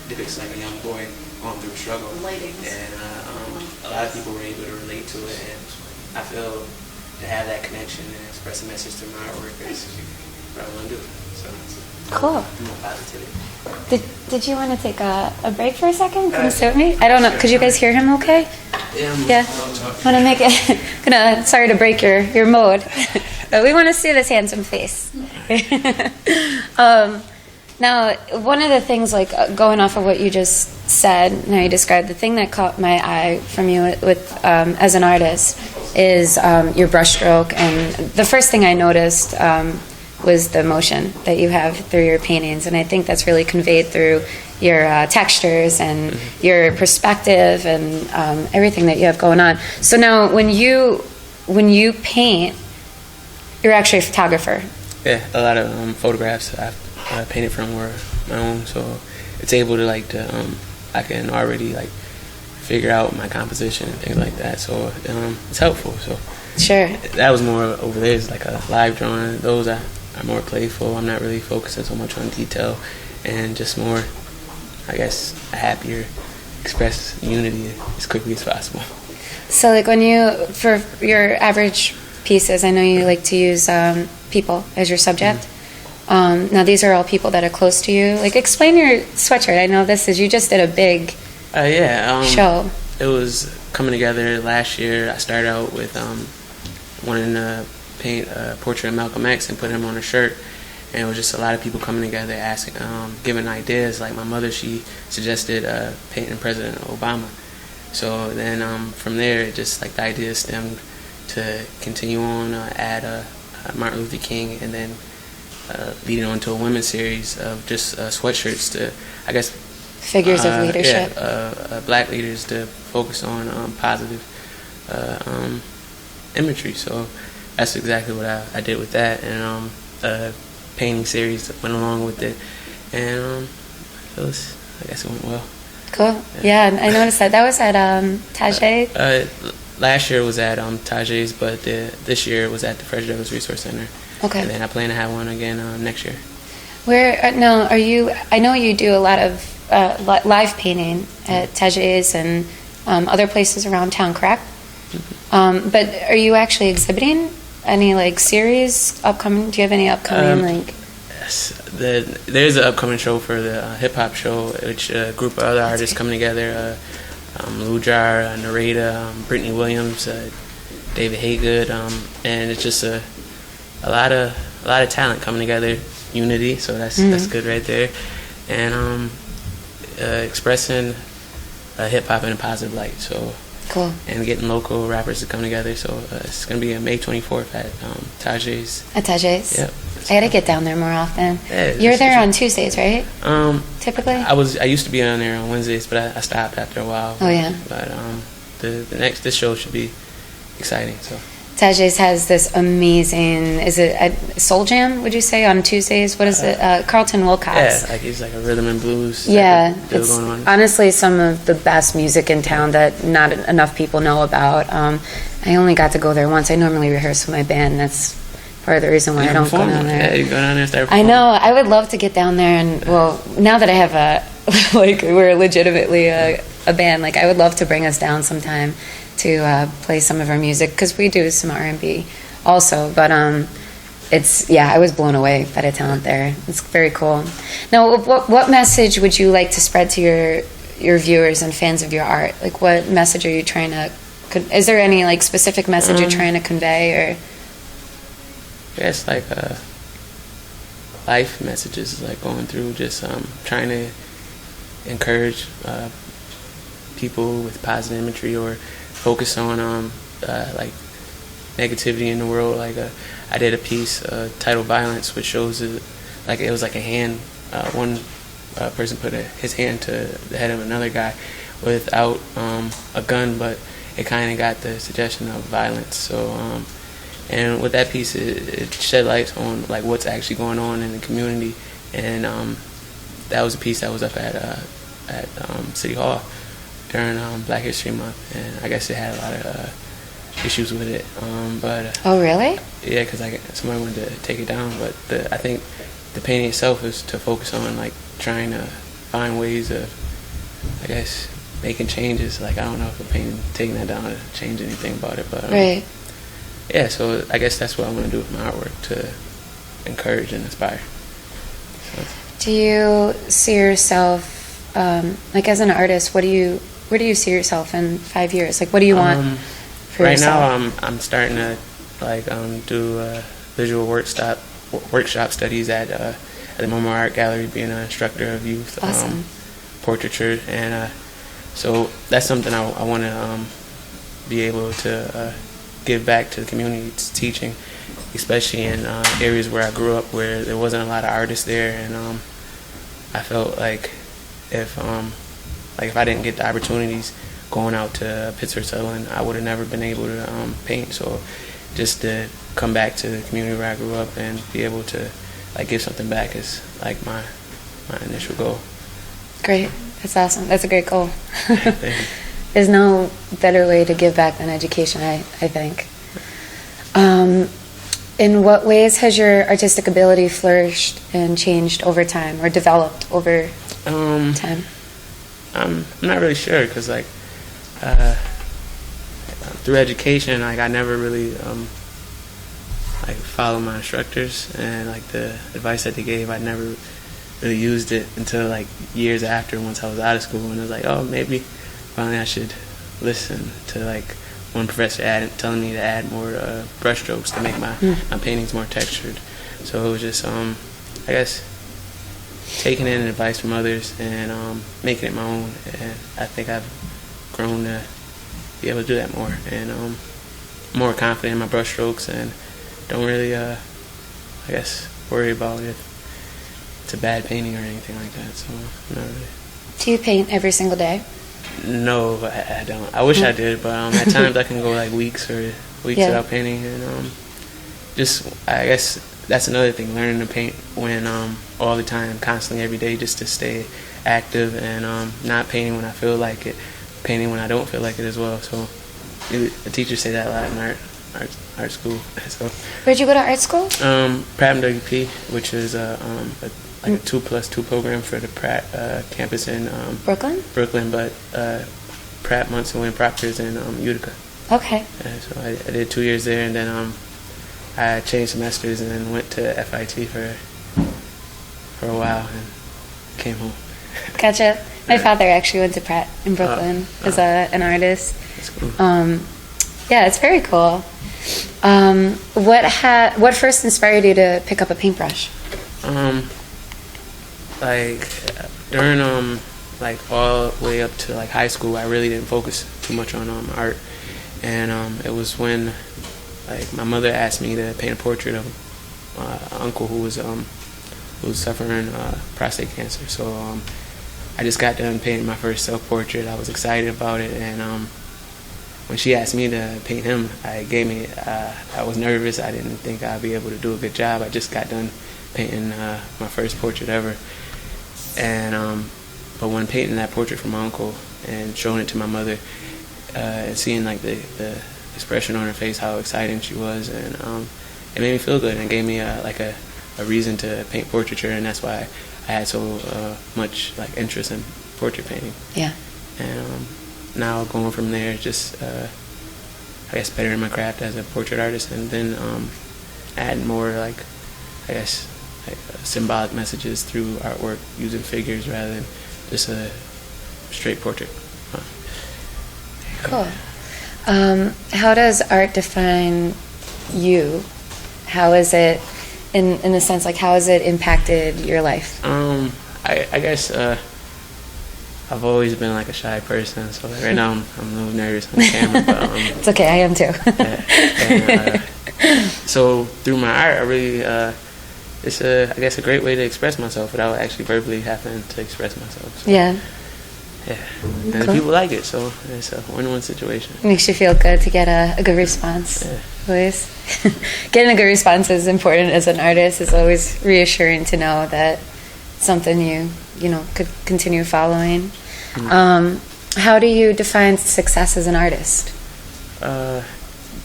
depicts like a young boy going through a struggle. And a lot of people were able to relate to it. And I feel to have that connection and express a message through my artwork is what I want to do. So cool. More positivity. Did you want to take a break for a second? Come sit with me? I don't know. Could you guys hear him okay? Yeah. Want to make it? Sorry to break your mode, but we want to see this handsome face. Now, one of the things, like going off of what you just said, and how you described, the thing that caught my eye from you with as an artist is your brushstroke, and the first thing I noticed was the emotion that you have through your paintings, and I think that's really conveyed through your textures and your perspective and everything that you have going on. So now, when you paint, you're actually a photographer. Yeah, a lot of photographs I've painted from were my own, so it's able to I can already figure out my composition and things like that. So it's helpful. So sure, that was more over there. It's like a live drawing. Those are more playful. I'm not really focusing so much on detail, and just more, I guess, happier, express unity as quickly as possible. So for your average pieces, I know you like to use people as your subject. Now these are all people that are close to you. Explain your sweatshirt. I know you just did a big show. It was coming together last year. I started out with wanting to paint a portrait of Malcolm X and put him on a shirt, and it was just a lot of people coming together asking, giving ideas. Like my mother, she suggested painting President Obama. So then from there, it just the idea stemmed to continue on, add Martin Luther King, and then leading on to a women's series of just sweatshirts to, I guess, figures of leadership. Black leaders to focus on positive imagery. So that's exactly what I did with that, and a painting series that went along with it, and I guess it went well. Cool. Yeah, I noticed that was at Tajay. Last year was at Tajay's, but this year it was at the Frederick Douglass Resource Center. Okay. And then I plan to have one again next year. Where now are you? I know you do a lot of live painting at Tajay's and other places around town, correct? Mm-hmm. But are you actually exhibiting any series upcoming? Do you have any upcoming Yes, there's an upcoming show for the hip hop show, which a group of other artists coming together. Lou Jar, Narada, Brittany Williams, David Haygood, and it's just a lot of talent coming together, unity. So that's good right there, and expressing hip hop in a positive light. So cool. And getting local rappers to come together. So it's gonna be on May 24th at Tajay's. At Tajay's. Yep. I gotta get down there more often. Yeah, you're there on Tuesdays, right? Typically. I used to be on there on Wednesdays, but I stopped after a while. Oh yeah. But this show should be exciting. So. Tajay's has this amazing, is it a Soul Jam, would you say, on Tuesdays? What is it? Carlton Wilcox. Yeah, it's like a rhythm and blues yeah, deal it's going on. Honestly some of the best music in town that not enough people know about. I only got to go there once. I normally rehearse with my band. That's part of the reason why I don't go down there. Yeah, you go down there and start I performing. know. I would love to get down there and, well, now that I have we're legitimately a band, I would love to bring us down sometime to play some of our music, because we do some R&B also, but I was blown away by the talent there. It's very cool. Now, what message would you like to spread to your viewers and fans of your art? What message are you trying to, is there any specific message you're trying to convey, or? It's life messages, going through, just trying to encourage people with positive imagery or focus on like negativity in the world. Like I did a piece titled "Violence," which shows like it was like a hand. One person put his hand to the head of another guy without a gun, but it kind of got the suggestion of violence. So, and with that piece, it shed light on like what's actually going on in the community, and that was a piece that was up at City Hall during Black History Month, and I guess it had a lot of issues with it. But Oh, really? yeah, because somebody wanted to take it down, but I think the painting itself is to focus on like trying to find ways of, I guess, making changes. Like I don't know if the painting taking that down to change anything about it, but Right. yeah. So I guess that's what I want to do with my artwork, to encourage and inspire. So, Do you see yourself, like as an artist, where do you see yourself in 5 years? Like, what do you want for right yourself? now, I'm starting to like do visual workshop studies at the MoMA Art Gallery, being an instructor of youth Awesome. portraiture, and so that's something I want to be able to give back to the community, teaching, especially in areas where I grew up, where there wasn't a lot of artists there, and I felt like if I didn't get the opportunities going out to Pittsburgh Sutherland, I would have never been able to paint. So just to come back to the community where I grew up and be able to like give something back is like my initial goal. Great. That's awesome. That's a great goal. Thank you. There's no better way to give back than education, I think. In what ways has your artistic ability flourished and changed over time, or developed over time? I'm not really sure, because like through education, like I never really like followed my instructors, and like the advice that they gave, I never really used it until like years after, once I was out of school, and I was like, oh, maybe finally I should listen to like one professor telling me to add more brush strokes to make my paintings more textured. So it was just I guess taking in advice from others and making it my own, and I think I've grown to be able to do that more, and more confident in my brush strokes, and don't really I guess worry about if it's a bad painting or anything like that. So not really. Do you paint every single day? No, I don't. I wish I did, but at times I can go like weeks without painting, and just I guess that's another thing, learning to paint when all the time, constantly, every day, just to stay active, and not painting when I feel like it, painting when I don't feel like it as well. So the teachers say that a lot in art school. So Where'd you go to art school? Pratt and WP, which is like a 2+2 program for the Pratt campus in Brooklyn? but Pratt, Munson, Wayne Proctor's in Utica. Okay. So I did 2 years there, and then I changed semesters and then went to FIT for a while and came home. Gotcha. My father actually went to Pratt in Brooklyn as an artist. That's cool. Yeah, it's very cool. What first inspired you to pick up a paintbrush? Like during like all the way up to like high school, I really didn't focus too much on art, and it was when like my mother asked me to paint a portrait of my uncle who was suffering prostate cancer. So I just got done painting my first self-portrait. I was excited about it, and when she asked me to paint him, I was nervous. I didn't think I'd be able to do a good job. I just got done painting my first portrait ever, and but when painting that portrait for my uncle and showing it to my mother, and seeing like the expression on her face, how exciting she was, and it made me feel good and gave me a reason to paint portraiture, and that's why I had so much like interest in portrait painting. Yeah. And now going from there, just I guess bettering my craft as a portrait artist, and then add more like I guess like, symbolic messages through artwork, using figures rather than just a straight portrait. Cool. How does art define you? How is it, in the sense, like, how has it impacted your life? I guess I've always been like a shy person, so right now I'm a little nervous on the camera. But It's okay, I am too. so through my art, I really it's I guess a great way to express myself without actually verbally having to express myself. So, Yeah, yeah, and Cool. people like it, so it's a win-win situation. makes you feel good to get a good response. Yeah. Always. Getting a good response is important as an artist. It's always reassuring to know that something you know could continue following. How do you define success as an artist?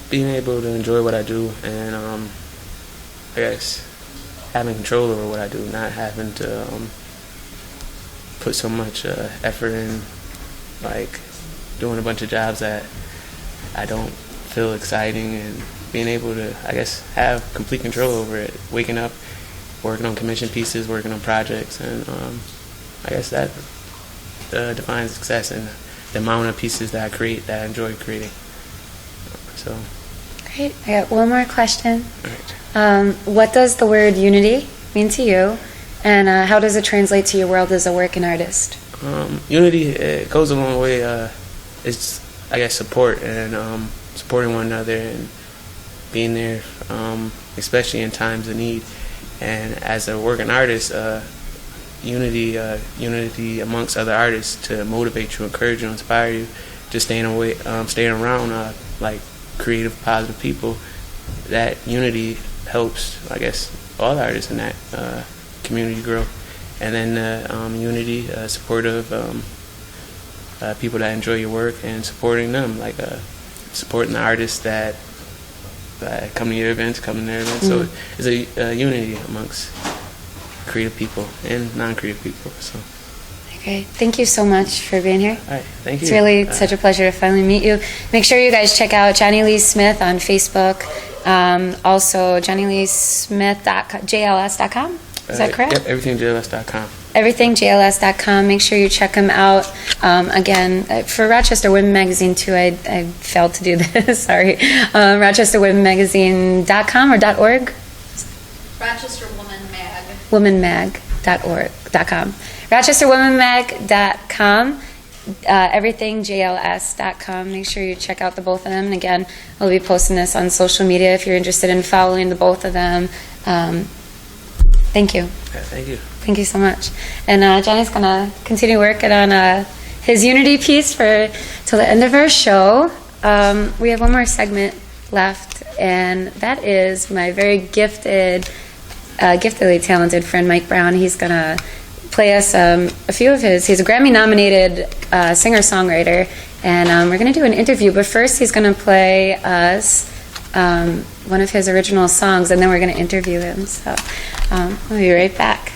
Being able to enjoy what I do, and I guess having control over what I do, not having to put so much effort in, like doing a bunch of jobs that I don't feel exciting, and being able to, I guess, have complete control over it. Waking up, working on commission pieces, working on projects, and I guess that defines success, and the amount of pieces that I create that I enjoy creating. So, Great. I got one more question. all right. What does the word unity mean to you, and how does it translate to your world as a working artist? Unity, it goes a long way. It's, I guess, support and supporting one another and being there, especially in times of need. And as a working artist, unity amongst other artists to motivate you, encourage you, inspire you, just staying around like creative, positive people. That unity helps, I guess, all artists in that community grow. And then unity, supportive people that enjoy your work and supporting them, like supporting the artists that come to your events, So it's a unity amongst creative people and non-creative people. So. Great. Thank you so much for being here. All right, thank you. It's really such a pleasure to finally meet you. Make sure you guys check out Johnny Lee Smith on Facebook. Also, JohnnyLeeSmith.jls.com. Is that correct? Yep, everythingjls.com. Everythingjls.com. Make sure you check him out. Again, for Rochester Women Magazine, too, I failed to do this. Sorry. RochesterWomenMagazine.com or .org? Rochester Woman Mag. Womanmag.com. RochesterWomenMag.com. Everythingjls.com. Make sure you check out the both of them. And again, I'll be posting this on social media if you're interested in following the both of them. Thank you. Yeah, thank you. Thank you so much. And Johnny's going to continue working on his Unity piece till the end of our show. We have one more segment left, and that is my very giftedly talented friend Mike Brown. He's going to play us a few of his. He's a Grammy-nominated singer-songwriter, and we're going to do an interview. But first, he's going to play us one of his original songs, and then we're going to interview him. So we'll be right back.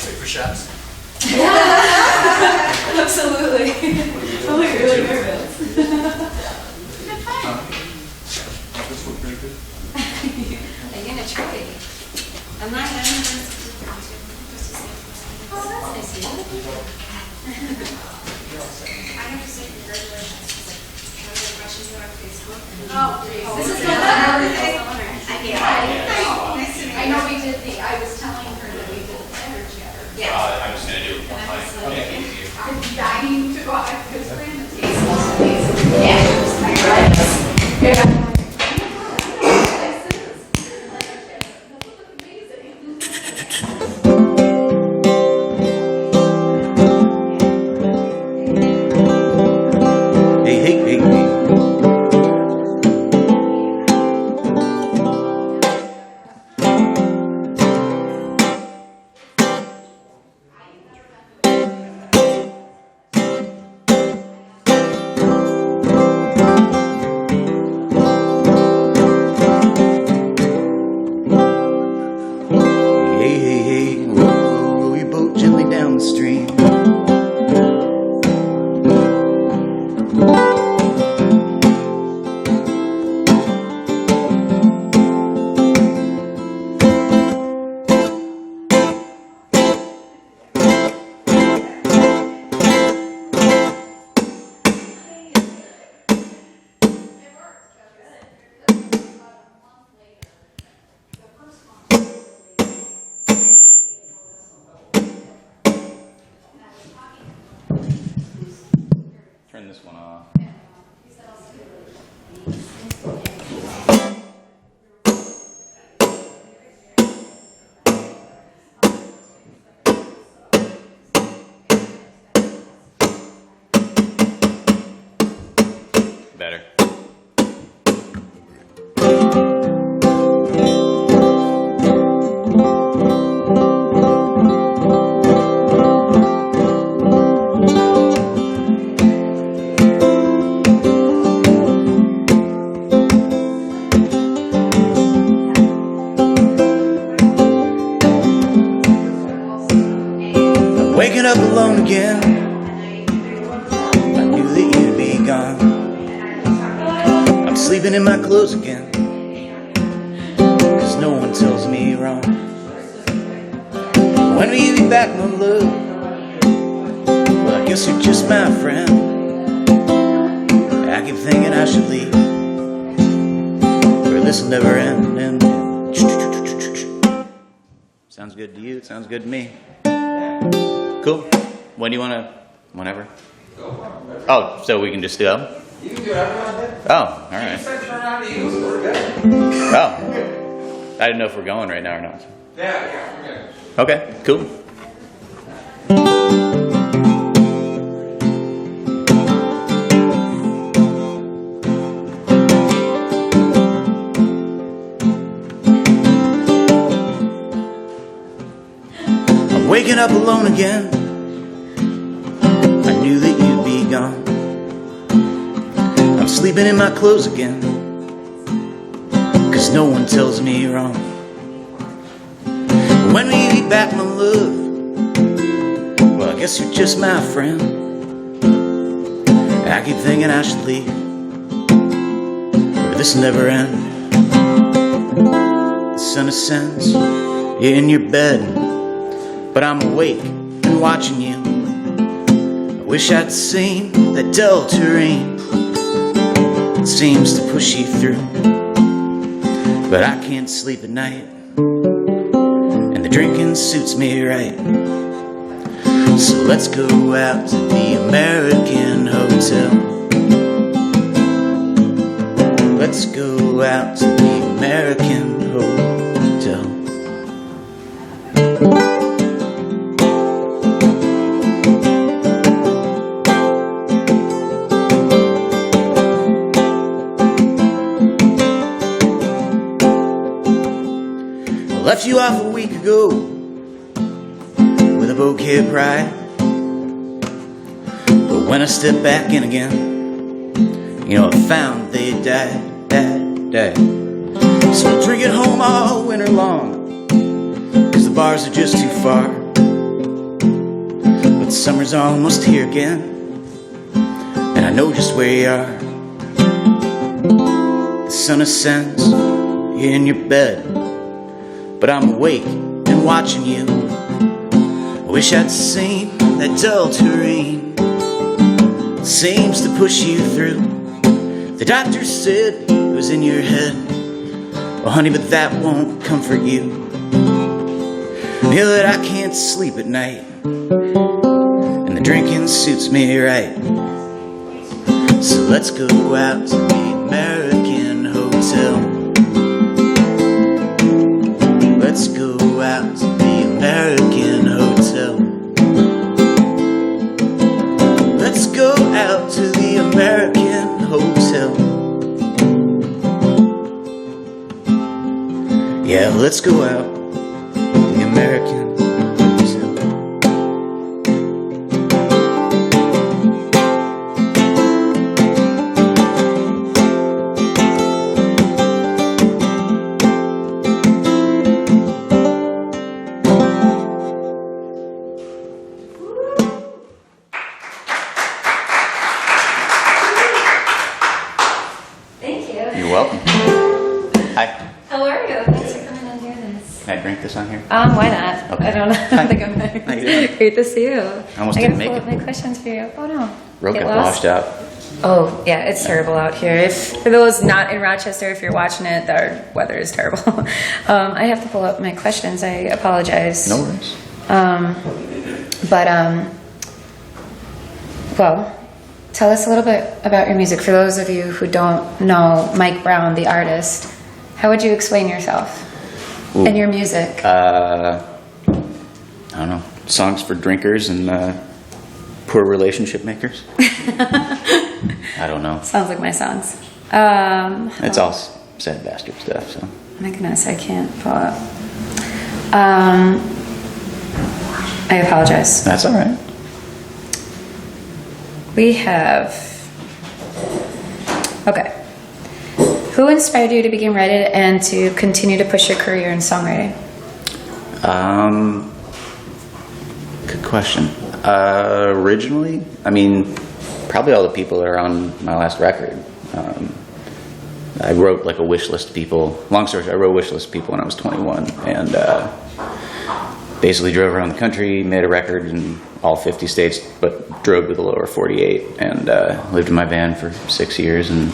Wait for shots. Absolutely. I'm like really nervous. Are you gonna try? I'm not gonna. Oh, that's nice of you. I have to say congratulations. One of the questions you on Facebook. This is my I know we did I was telling her that we did the letter chatter. I'm just gonna do it one time. I'm dying to go out because we're in the taste. Hey. turn this one off. Better. Waking up alone again, I knew that you'd be gone. I'm sleeping in my clothes again, 'cause no one tells me wrong. When will you be back, my love? Well, I guess you're just my friend. I keep thinking I should leave, or this'll never end. Sounds good to you, it sounds good to me. Cool. When do you want to? Whenever. Oh, so we can just go? You can do whatever you want to do. Oh, all right. You said turn around to you, so we're good. Oh, I didn't know if we're going right now or not. Yeah, we're good. Okay, cool. I'm waking up alone again. I knew that you'd be gone. I'm sleeping in my clothes again, 'cause no one tells me wrong. When will you be back, my love? Well, I guess you're just my friend. I keep thinking I should leave, or this'll never end. The sun ascends, you're in your bed, but I'm awake and watching you. I wish I'd seen that dull terrain. It seems to push you through, but I can't sleep at night, and the drinking suits me right. So let's go out to the American Hotel. Let's go out to the American Hotel. I left you off a week ago with a bouquet of pride, but when I stepped back in again, you know, I found they had died. So I'll drink at home all winter long, 'cause the bars are just too far. But summer's almost here again, and I know just where you are. The sun ascends, you're in your bed, but I'm awake and watching you. I wish I'd seen that dull terrain. It seems to push you through. The doctor said it was in your head. Well, honey, but that won't comfort you. Feel that I can't sleep at night, and the drinking suits me right. So let's go out to the American Hotel. Let's go out to the American Hotel. Let's go out to the American Hotel. Yeah, let's go out to the American Hotel. Thank you. You're welcome. Hi. How are you? Thanks for coming on here. This. Can I drink this on here? Why not? Okay. I don't know. I think I'm How you doing? great to see you. Almost I didn't gotta make pull it. up my questions for you. Oh no. Road Get got lost? washed out. Oh yeah, it's terrible out here. If for those not in Rochester, if you're watching it, our weather is terrible. I have to pull up my questions. I apologize. No worries. Well, tell us a little bit about your music. For those of you who don't know Mike Brown, the artist, how would you explain yourself and your music? I don't know. Songs for drinkers and poor relationship makers. I don't know. Sounds like my songs. It's all sad bastard stuff. So. My goodness, I can't pull up. I apologize. That's all right. We have. Okay. Who inspired you to begin writing and to continue to push your career in songwriting? Good question. Originally, I mean, probably all the people that are on my last record. I wrote like a wish list of people. Long story short, I wrote a wish list of people when I was 21, and basically drove around the country, made a record in all 50 states, but drove to the lower 48, and lived in my van for 6 years, and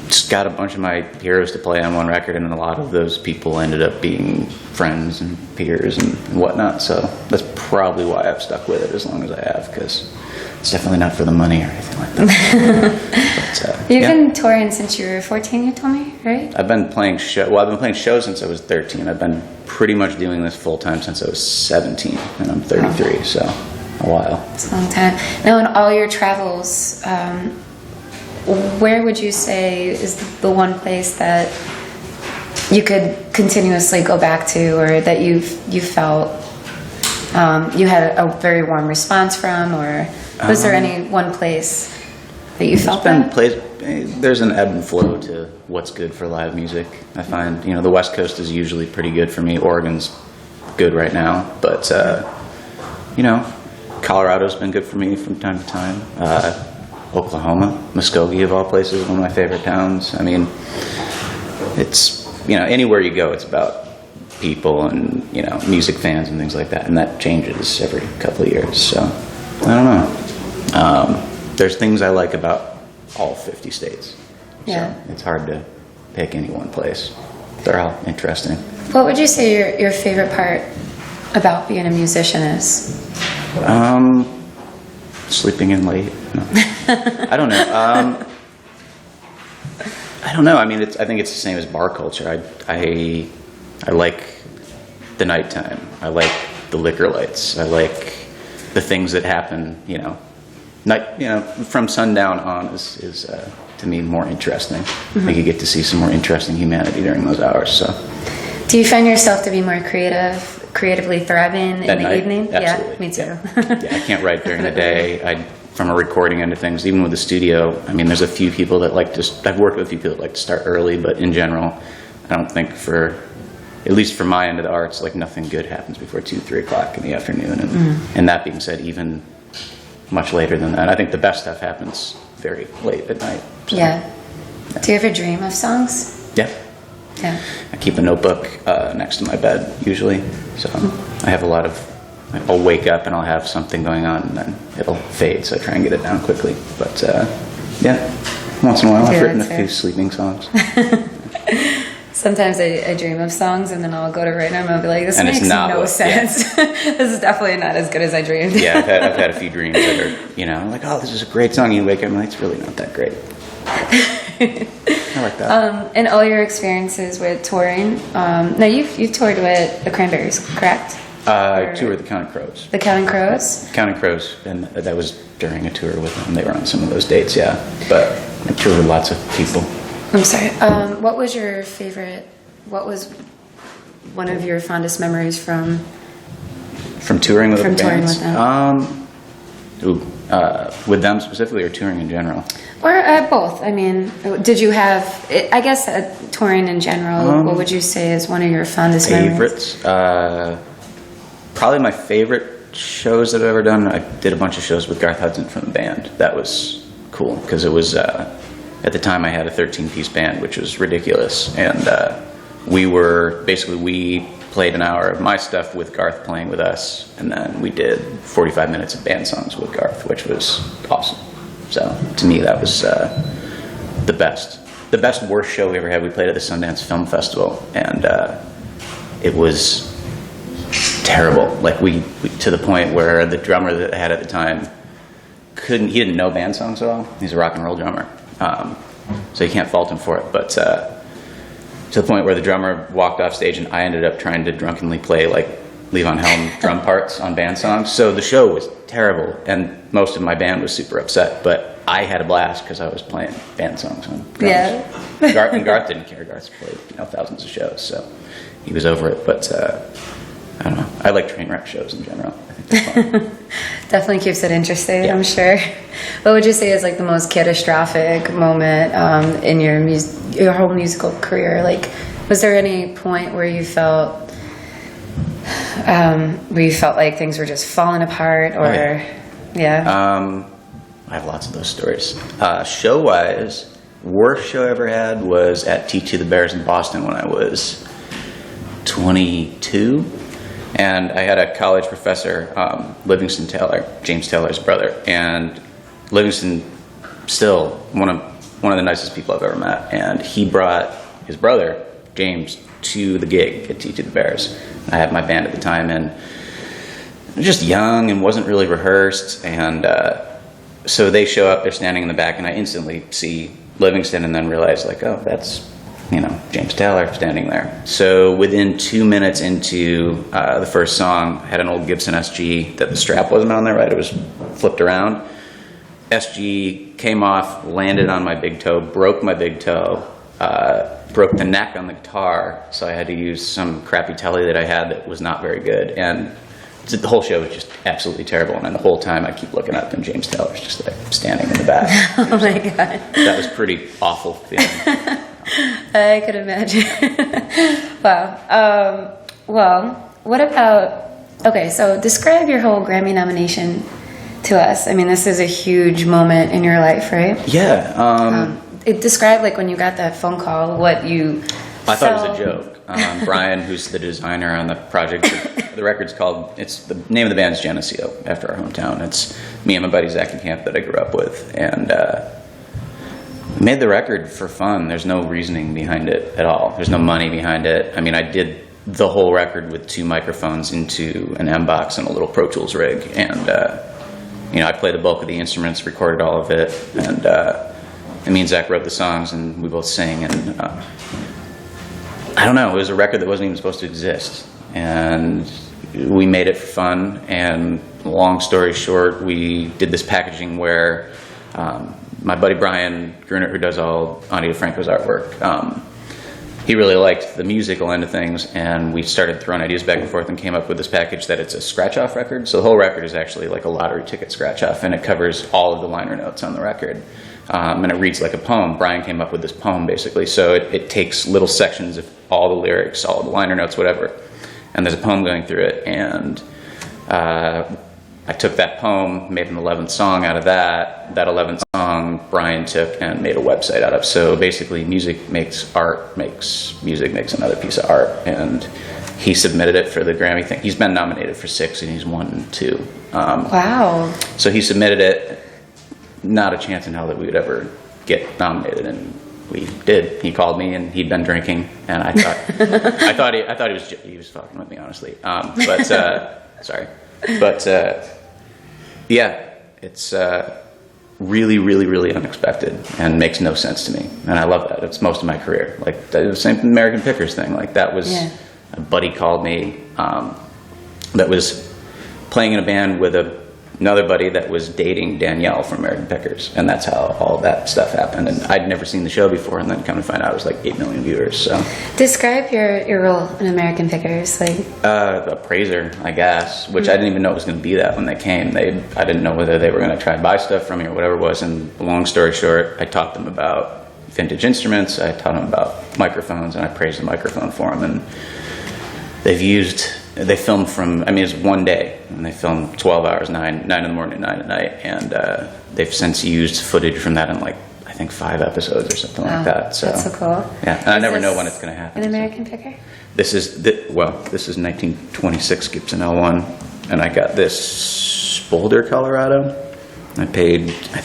just got a bunch of my heroes to play on one record, and a lot of those people ended up being friends and peers and whatnot, so that's probably why I've stuck with it as long as I have, because it's definitely not for the money or anything like that. But, You've been touring since you were 14, you told me, right? I've been playing I've been playing shows since I was 13. I've been pretty much doing this full time since I was 17, and I'm 33, so a while. It's a long time. Now, in all your travels, where would you say is the one place that you could continuously go back to, or that you felt you had a very warm response from, or was there any one place that you felt that? There's an ebb and flow to what's good for live music. I find, the West Coast is usually pretty good for me. Oregon's good right now, but Colorado's been good for me from time to time. Oklahoma, Muskogee of all places, one of my favorite towns. I mean, it's, anywhere you go, it's about people and, music fans and things like that. And that changes every couple of years. So, I don't know. There's things I like about all 50 states. Yeah. So it's hard to pick any one place. They're all interesting. What would you say your favorite part about being a musician is? Sleeping in late. No. I don't know. I don't know. I mean, I think it's the same as bar culture. I like the nighttime. I like the liquor lights. I like the things that happen. From sundown on is to me more interesting. Mm-hmm. Like you get to see some more interesting humanity during those hours. So. Do you find yourself to be more creatively thriving in the evening? Absolutely. Yeah, me too. Yeah, I can't write during the day. From a recording end of things, even with the studio, I mean, there's a few people that I've worked with a few people that like to start early, but in general, I don't think at least for my end of the arts, like nothing good happens before 2, 3 o'clock in the afternoon. And that being said, even much later than that, I think the best stuff happens very late at night. So, yeah. Do you ever dream of songs? Yeah. Yeah. I keep a notebook next to my bed usually, so I have a lot of. I'll wake up and I'll have something going on, and then it'll fade. So I try and get it down quickly. But once in a while I've written a few sleeping songs. Sometimes I dream of songs, and then I'll go to write them and I'll be like, "This and makes no sense. Yeah. This is definitely not as good as I dreamed." Yeah, I've had a few dreams that are, like, "Oh, this is a great song." You wake up and like, it's really not that great. I like that. And all your experiences with touring. Now you've toured with the Cranberries, correct? I toured the Counting Crows. The Counting Crows? Counting Crows, and that was during a tour with them. They were on some of those dates, yeah. But I toured with lots of people. I'm sorry. What was one of your fondest memories from touring with the bands? Touring with them? With them specifically, or touring in general? Or both. I mean, did you have, I guess, touring in general, what would you say is one of your fondest memories? Favorites? Probably my favorite shows that I've ever done. I did a bunch of shows with Garth Hudson from the band. That was cool, because it was, at the time I had a 13-piece band, which was ridiculous. And we played an hour of my stuff with Garth playing with us, and then we did 45 minutes of band songs with Garth, which was awesome. So to me, that was the best. The best worst show we ever had, we played at the Sundance Film Festival, and it was terrible. Like we to the point where the drummer that I had at the time he didn't know band songs at all. He's a rock and roll drummer. So you can't fault him for it. But to the point where the drummer walked off stage and I ended up trying to drunkenly play like Levon Helm drum parts on band songs. So the show was terrible, and most of my band was super upset. But I had a blast because I was playing band songs on drums. Yeah. Garth didn't care. Garth's played thousands of shows, so he was over it. But I don't know. I like train wreck shows in general. I think they're fun. Definitely keeps it interesting, Yeah. I'm sure. What would you say is like the most catastrophic moment in your whole musical career? Like, was there any point where you felt like things were just falling apart, or yeah? I have lots of those stories. Show-wise, worst show I ever had was at Teach You the Bears in Boston when I was 22. And I had a college professor, Livingston Taylor, James Taylor's brother, and Livingston, still one of the nicest people I've ever met. And he brought his brother, James, to the gig at Teach You the Bears. I had my band at the time, and I was just young and wasn't really rehearsed. And so they show up, they're standing in the back, and I instantly see Livingston, and then realize, like, oh, that's James Taylor standing there. So within 2 minutes into the first song, I had an old Gibson SG that the strap wasn't on there, right? It was flipped around. SG came off, landed on my big toe, broke my big toe, broke the neck on the guitar, so I had to use some crappy telly that I had that was not very good. And the whole show was just absolutely terrible. And then the whole time I keep looking up, and James Taylor's just like standing in the back. Oh my God. That was pretty awful feeling. I could imagine. Wow. Well, what about, okay, so describe your whole Grammy nomination to us. I mean, this is a huge moment in your life, right? Yeah. Describe, like, when you got that phone call, what you I thought it was felt. a joke. Brian, who's the designer on the project, the record's called, it's the name of the band's Geneseo, after our hometown. It's me and my buddy Zach and Camp that I grew up with. And we made the record for fun. There's no reasoning behind it at all. There's no money behind it. I mean, I did the whole record with 2 microphones into an M-Box and a little Pro Tools rig. And, I played the bulk of the instruments, recorded all of it. And me and Zach wrote the songs, and we both sang. And I don't know, it was a record that wasn't even supposed to exist. And we made it for fun. And long story short, we did this packaging where my buddy Brian Gruner, who does all Ani DeFranco's artwork, he really liked the musical end of things, and we started throwing ideas back and forth and came up with this package that it's a scratch-off record. So the whole record is actually like a lottery ticket scratch-off, and it covers all of the liner notes on the record. And it reads like a poem. Brian came up with this poem, basically. So it takes little sections of all the lyrics, all the liner notes, whatever, and there's a poem going through it. And I took that poem, made an 11th song out of that. That 11th song Brian took and made a website out of. So basically, music makes art, makes music, makes another piece of art. And he submitted it for the Grammy thing. He's been nominated for 6, and he's won 2. Wow. So he submitted it. Not a chance in hell that we would ever get nominated, and we did. He called me, and he'd been drinking, and I thought he was fucking with me, honestly. Sorry, but yeah, it's really, really, really unexpected and makes no sense to me, and I love that. It's most of my career. Like the same American Pickers thing. Like that was a buddy called me that was playing in a band with another buddy that was dating Danielle from American Pickers, and that's how all that stuff happened. And I'd never seen the show before, and then come to find out it was like 8 million viewers. So describe your role in American Pickers, like a praiser, I guess, which I didn't even know it was going to be that when they came. I didn't know whether they were going to try to buy stuff from me or whatever it was. And long story short, I taught them about vintage instruments. I taught them about microphones, and I praised the microphone for them. And they filmed from, I mean, it's one day, and they filmed 12 hours, 9 in the morning, 9 at night, and they've since used footage from that in, like, I think 5 episodes or something like that. So that's so cool. Yeah, and I never know when it's going to happen. An American Picker? This is 1926 Gibson L1, and I got this Boulder, Colorado. I paid, I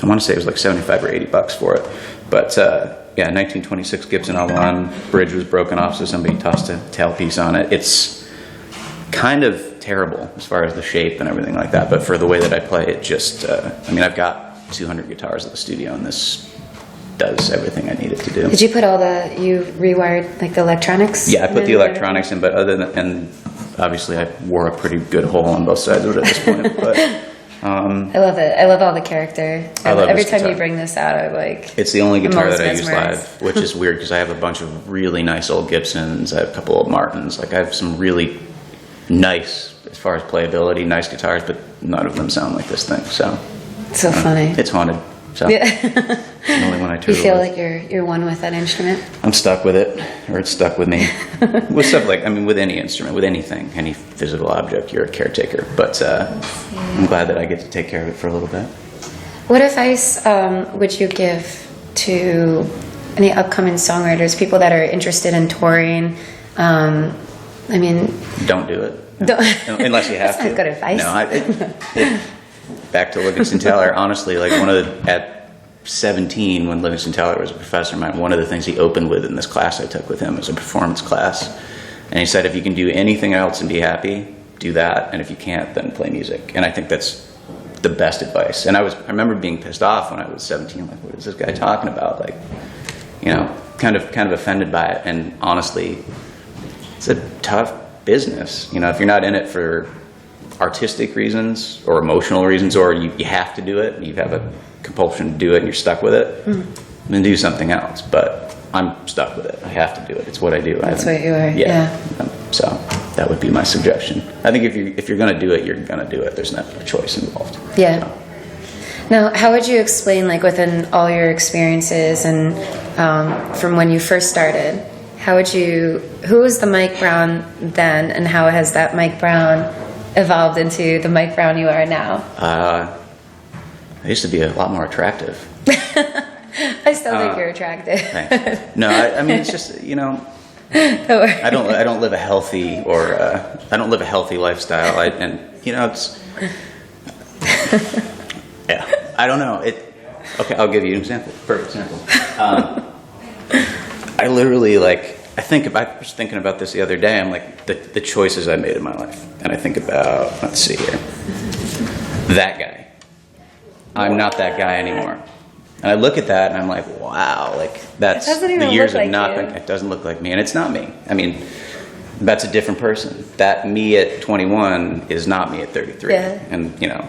want to say it was like $75 or $80 for it, but yeah, 1926 Gibson L1. Bridge was broken off, so somebody tossed a tailpiece on it. It's kind of terrible as far as the shape and everything like that. But for the way that I play, it just, I mean, I've got 200 guitars at the studio, and this does everything I need it to do. Did you put you rewired like the electronics? Yeah, I put the electronics in, but and obviously I wore a pretty good hole on both sides of it at this point. But I love it. I love all the character. I love Every this time guitar. you bring this out, I like. It's the only guitar almost that I use mesmerized. live, which is weird because I have a bunch of really nice old Gibsons. I have a couple of Martins. Like I have some really nice, as far as playability, nice guitars, but none of them sound like this thing. So So funny. it's haunted. So Yeah. it's the only one I You turn feel with. like you're one with that instrument. I'm stuck with it, or it's stuck with me. With stuff like, I mean, with any instrument, with anything, any physical object, you're a caretaker. But I'm glad that I get to take care of it for a little bit. What advice would you give to any upcoming songwriters, people that are interested in touring? I mean, Don't do it. Don't- Unless you have That's to. not good advice. No, back to Livingston Taylor, honestly, like at 17, when Livingston Taylor was a professor of mine, one of the things he opened with in this class I took with him was a performance class. And he said, if you can do anything else and be happy, do that. And if you can't, then play music. And I think that's the best advice. And I remember being pissed off when I was 17, like, what is this guy talking about? Like, you know, kind of offended by it. And honestly, it's a tough business. You know, if you're not in it for artistic reasons or emotional reasons, or you have to do it, you have a compulsion to do it and you're stuck with it, then do something else. But I'm stuck with it. I have to do it. It's what I do. That's what you are. Yeah. So that would be my suggestion. I think if you're going to do it, you're going to do it. There's no choice involved. Yeah. So. Now, how would you explain, like, within all your experiences and from when you first started, who was the Mike Brown then, and how has that Mike Brown evolved into the Mike Brown you are now? I used to be a lot more attractive. I still think you're attractive. Thanks. No, I mean, it's just, you know, I don't live a healthy lifestyle. And you know, it's yeah. I don't know. Okay, I'll give you an example. Perfect example. I literally I was thinking about this the other day. I'm like the choices I made in my life, and I think about, let's see here, that guy. I'm not that guy anymore. And I look at that and I'm like, wow, like that's doesn't even the years look of not like you. being, it doesn't look like me, and it's not me. I mean, that's a different person. That me at 21 is not me at 33. Yeah. And you know,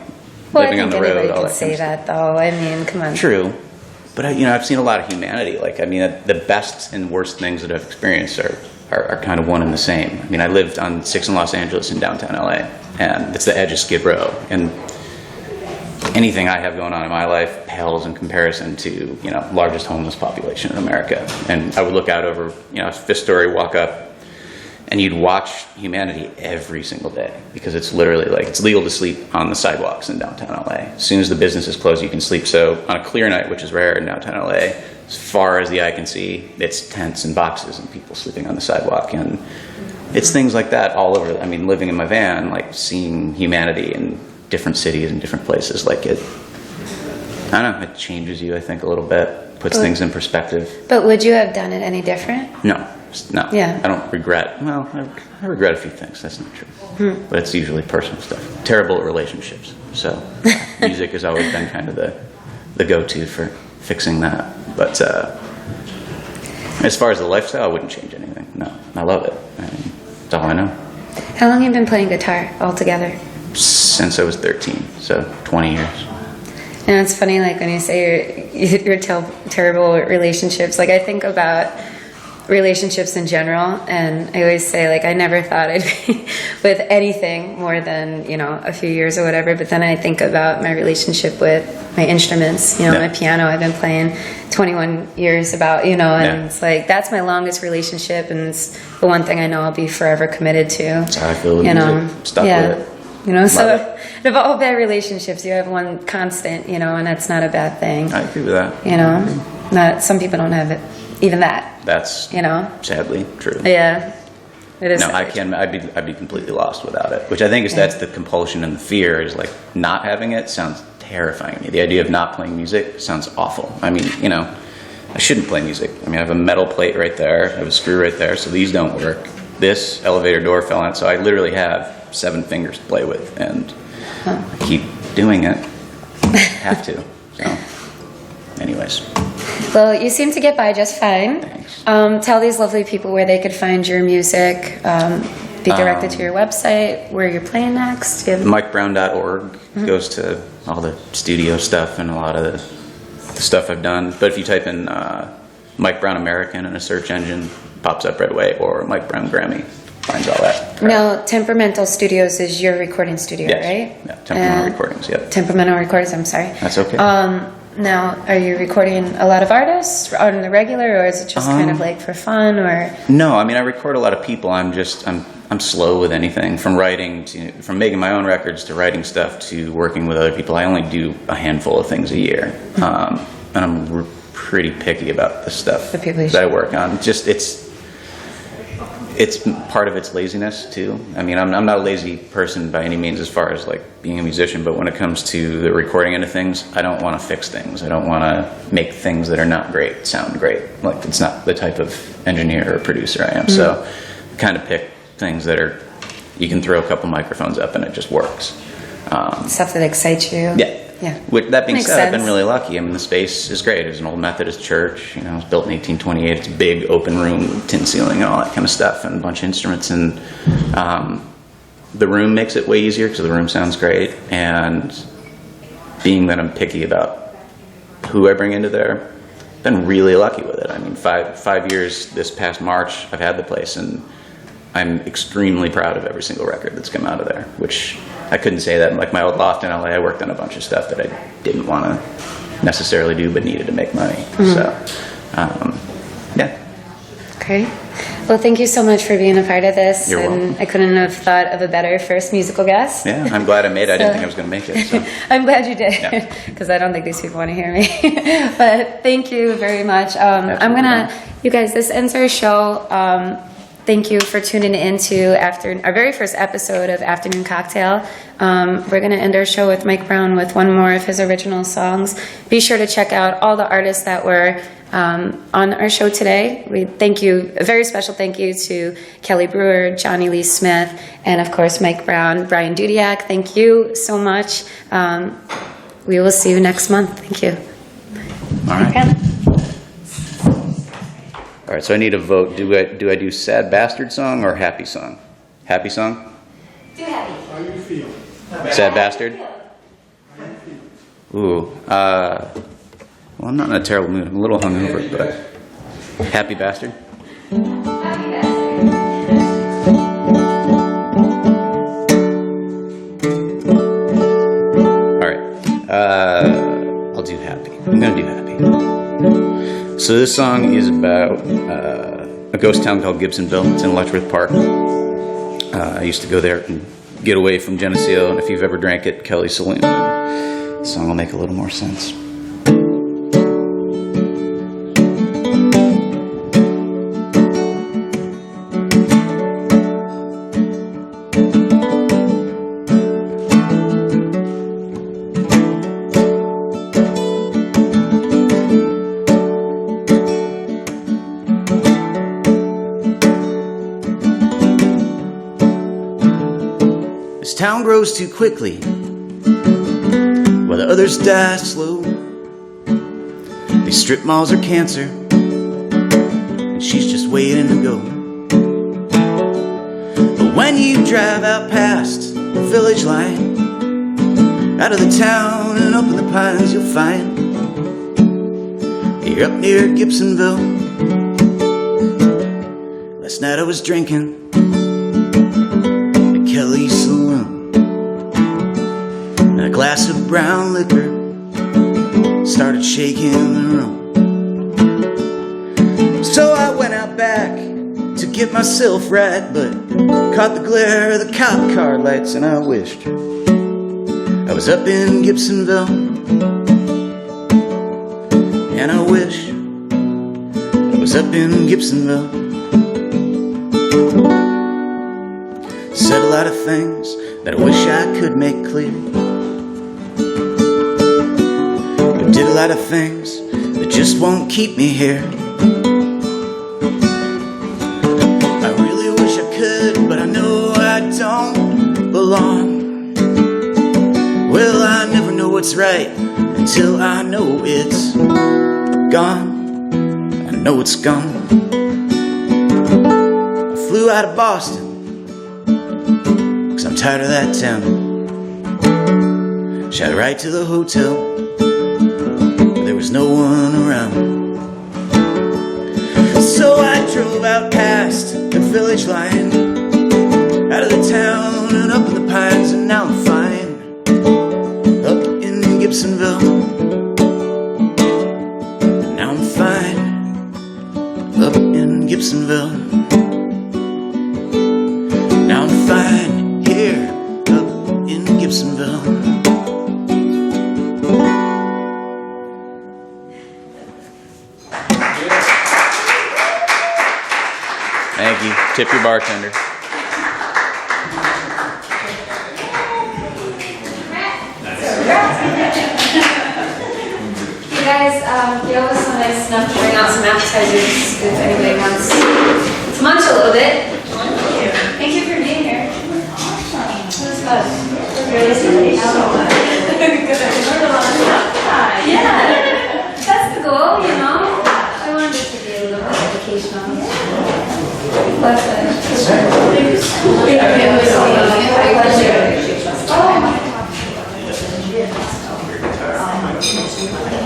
Well, living I on think the road, anybody all could that say kind of that, though. I mean, come on. True. But I've seen a lot of humanity. Like, I mean, the best and worst things that I've experienced are kind of one and the same. I mean, I lived on 6 in Los Angeles in downtown LA, and it's the edge of Skid Row. And anything I have going on in my life pales in comparison to, you know, largest homeless population in America. And I would look out over, you know, Fifth Story, walk up, and you'd watch humanity every single day, because it's literally like, it's legal to sleep on the sidewalks in downtown LA. As soon as the business is closed, you can sleep. So on a clear night, which is rare in downtown LA, as far as the eye can see, it's tents and boxes and people sleeping on the sidewalk. And it's things like that all over. I mean, living in my van, like seeing humanity in different cities and different places, like I don't know, it changes you, I think, a little bit, puts things in perspective. But would you have done it any different? No. Yeah. I don't regret. Well, I regret a few things. That's not true. But it's usually personal stuff. Terrible at relationships. So music has always been kind of the go-to for fixing that. But as far as the lifestyle, I wouldn't change anything. No, I love it. I mean, that's all I know. How long have you been playing guitar altogether? Since I was 13, so 20 years. And it's funny, like, when you say you're terrible at relationships, like, I think about relationships in general, and I always say, like, I never thought I'd be with anything more than, you know, a few years or whatever, but then I think about my relationship with my instruments, you know, my piano. I've been playing 21 years about, you know, and it's like, that's my longest relationship, and it's the one thing I know I'll be forever committed to. That's how I feel with you know, music. Stuck with it. You know, Love so of all bad relationships, you have one constant, you know, and that's not a bad thing. I agree with that. You know, some people don't have it, even that. That's, you know, sadly true. Yeah, it is. No, I'd be completely lost without it. Which I think is that's the compulsion and the fear, is like not having it sounds terrifying to me. The idea of not playing music sounds awful. I mean, you know, I shouldn't play music. I mean, I have a metal plate right there, I have a screw right there, so these don't work. this elevator door fell on it, so I literally have 7 fingers to play with, and I keep doing it. Have to. So, anyways. Well, you seem to get by just fine. Thanks. Tell these lovely people where they could find your music, be directed to your website, where you're playing next. MikeBrown.org goes to all the studio stuff and a lot of the stuff I've done. But if you type in Mike Brown American in a search engine, pops up right away, or Mike Brown Grammy, finds all that. Now, Temperamental Studios is your recording studio, Yes. right? Yeah, Temperamental Recordings, yep. Temperamental Recordings, I'm sorry. That's okay. Now, are you recording a lot of artists on the regular, or is it just kind of like for fun, or? No, I mean, I record a lot of people. I'm slow with anything, from making my own records to writing stuff to working with other people. I only do a handful of things a year, and I'm pretty picky about the stuff that I work on. Just it's part of its laziness too. I mean, I'm not a lazy person by any means as far as like being a musician, but when it comes to the recording end of things, I don't want to fix things. I don't want to make things that are not great sound great. Like, it's not the type of engineer or producer I am. So I kind of pick things that are, you can throw a couple microphones up and it just works. Stuff that excites you. Yeah. Yeah. With that being Makes said, I've been sense. really lucky. I mean, the space is great. It's an old Methodist church. You know, it was built in 1828. It's a big open room, tin ceiling, and all that kind of stuff, and a bunch of instruments. And the room makes it way easier because the room sounds great. And being that I'm picky about who I bring into there, I've been really lucky with it. I mean, five years this past March, I've had the place, and I'm extremely proud of every single record that's come out of there, which I couldn't say that. Like my old loft in LA, I worked on a bunch of stuff that I didn't want to necessarily do but needed to make money. So, yeah. Great. Well, thank you so much for being a part of this. You're welcome. I couldn't have thought of a better first musical guest. Yeah, I'm glad I made it. I didn't think I was going to make it. So. I'm glad you did, Yeah. because I don't think these people want to hear me. But thank you very much. I'm gonna, you guys, this ends our show. Thank you for tuning into our very first episode of Afternoon Cocktail. We're going to end our show with Mike Brown with one more of his original songs. Be sure to check out all the artists that were on our show today. We thank you, a very special thank you to Kelly Brewer, Johnny Lee Smith, and of course Mike Brown, Brian Dudiak. Thank you so much. We will see you next month. Thank you. All right. All right, so I need a vote. Do I do Sad Bastard song or Happy song? Happy song? Do happy. How you feel? Sad Bastard? Ooh. Well, I'm not in a terrible mood. I'm a little hungover, but Happy Bastard? All right. I'll do Happy. I'm going to do Happy. So this song is about a ghost town called Gibsonville. It's in Letchworth Park. I used to go there and get away from Geneseo, and if you've ever drank at Kelly's Saloon, the song will make a little more sense. This town grows too quickly, while the others die slow. These strip malls are cancer, and she's just waiting to go. But when you drive out past the village line, out of the town and up in the pines, you'll find you're up near Gibsonville. Last night I was drinking at Kelly's Saloon, and a glass of brown liquor started shaking the room. So I went out back to get myself right, but caught the glare of the cop car lights, and I wished I was up in Gibsonville. And I wish I was up in Gibsonville. Said a lot of things that I wish I could make clear, but did a lot of things that just won't keep me here. I really wish I along. Well, I never know what's right until I know it's gone. I know it's gone. I flew out of Boston 'cause I'm tired of that town. Shot right to the hotel, but there was no one around. So I drove out past the village line, out of the town and up in the pines, and now I'm fine, up in Gibsonville. Now I'm fine, up in Gibsonville. Now I'm fine here, up in Gibsonville. Thank you. Tip your bartender. You guys, you always so nice enough to bring out some appetizers if anybody wants to munch a little bit. Thank you for being here. It was fun. Yeah, that's the goal, you know. I wanted it to be a little bit educational. But, oh my God.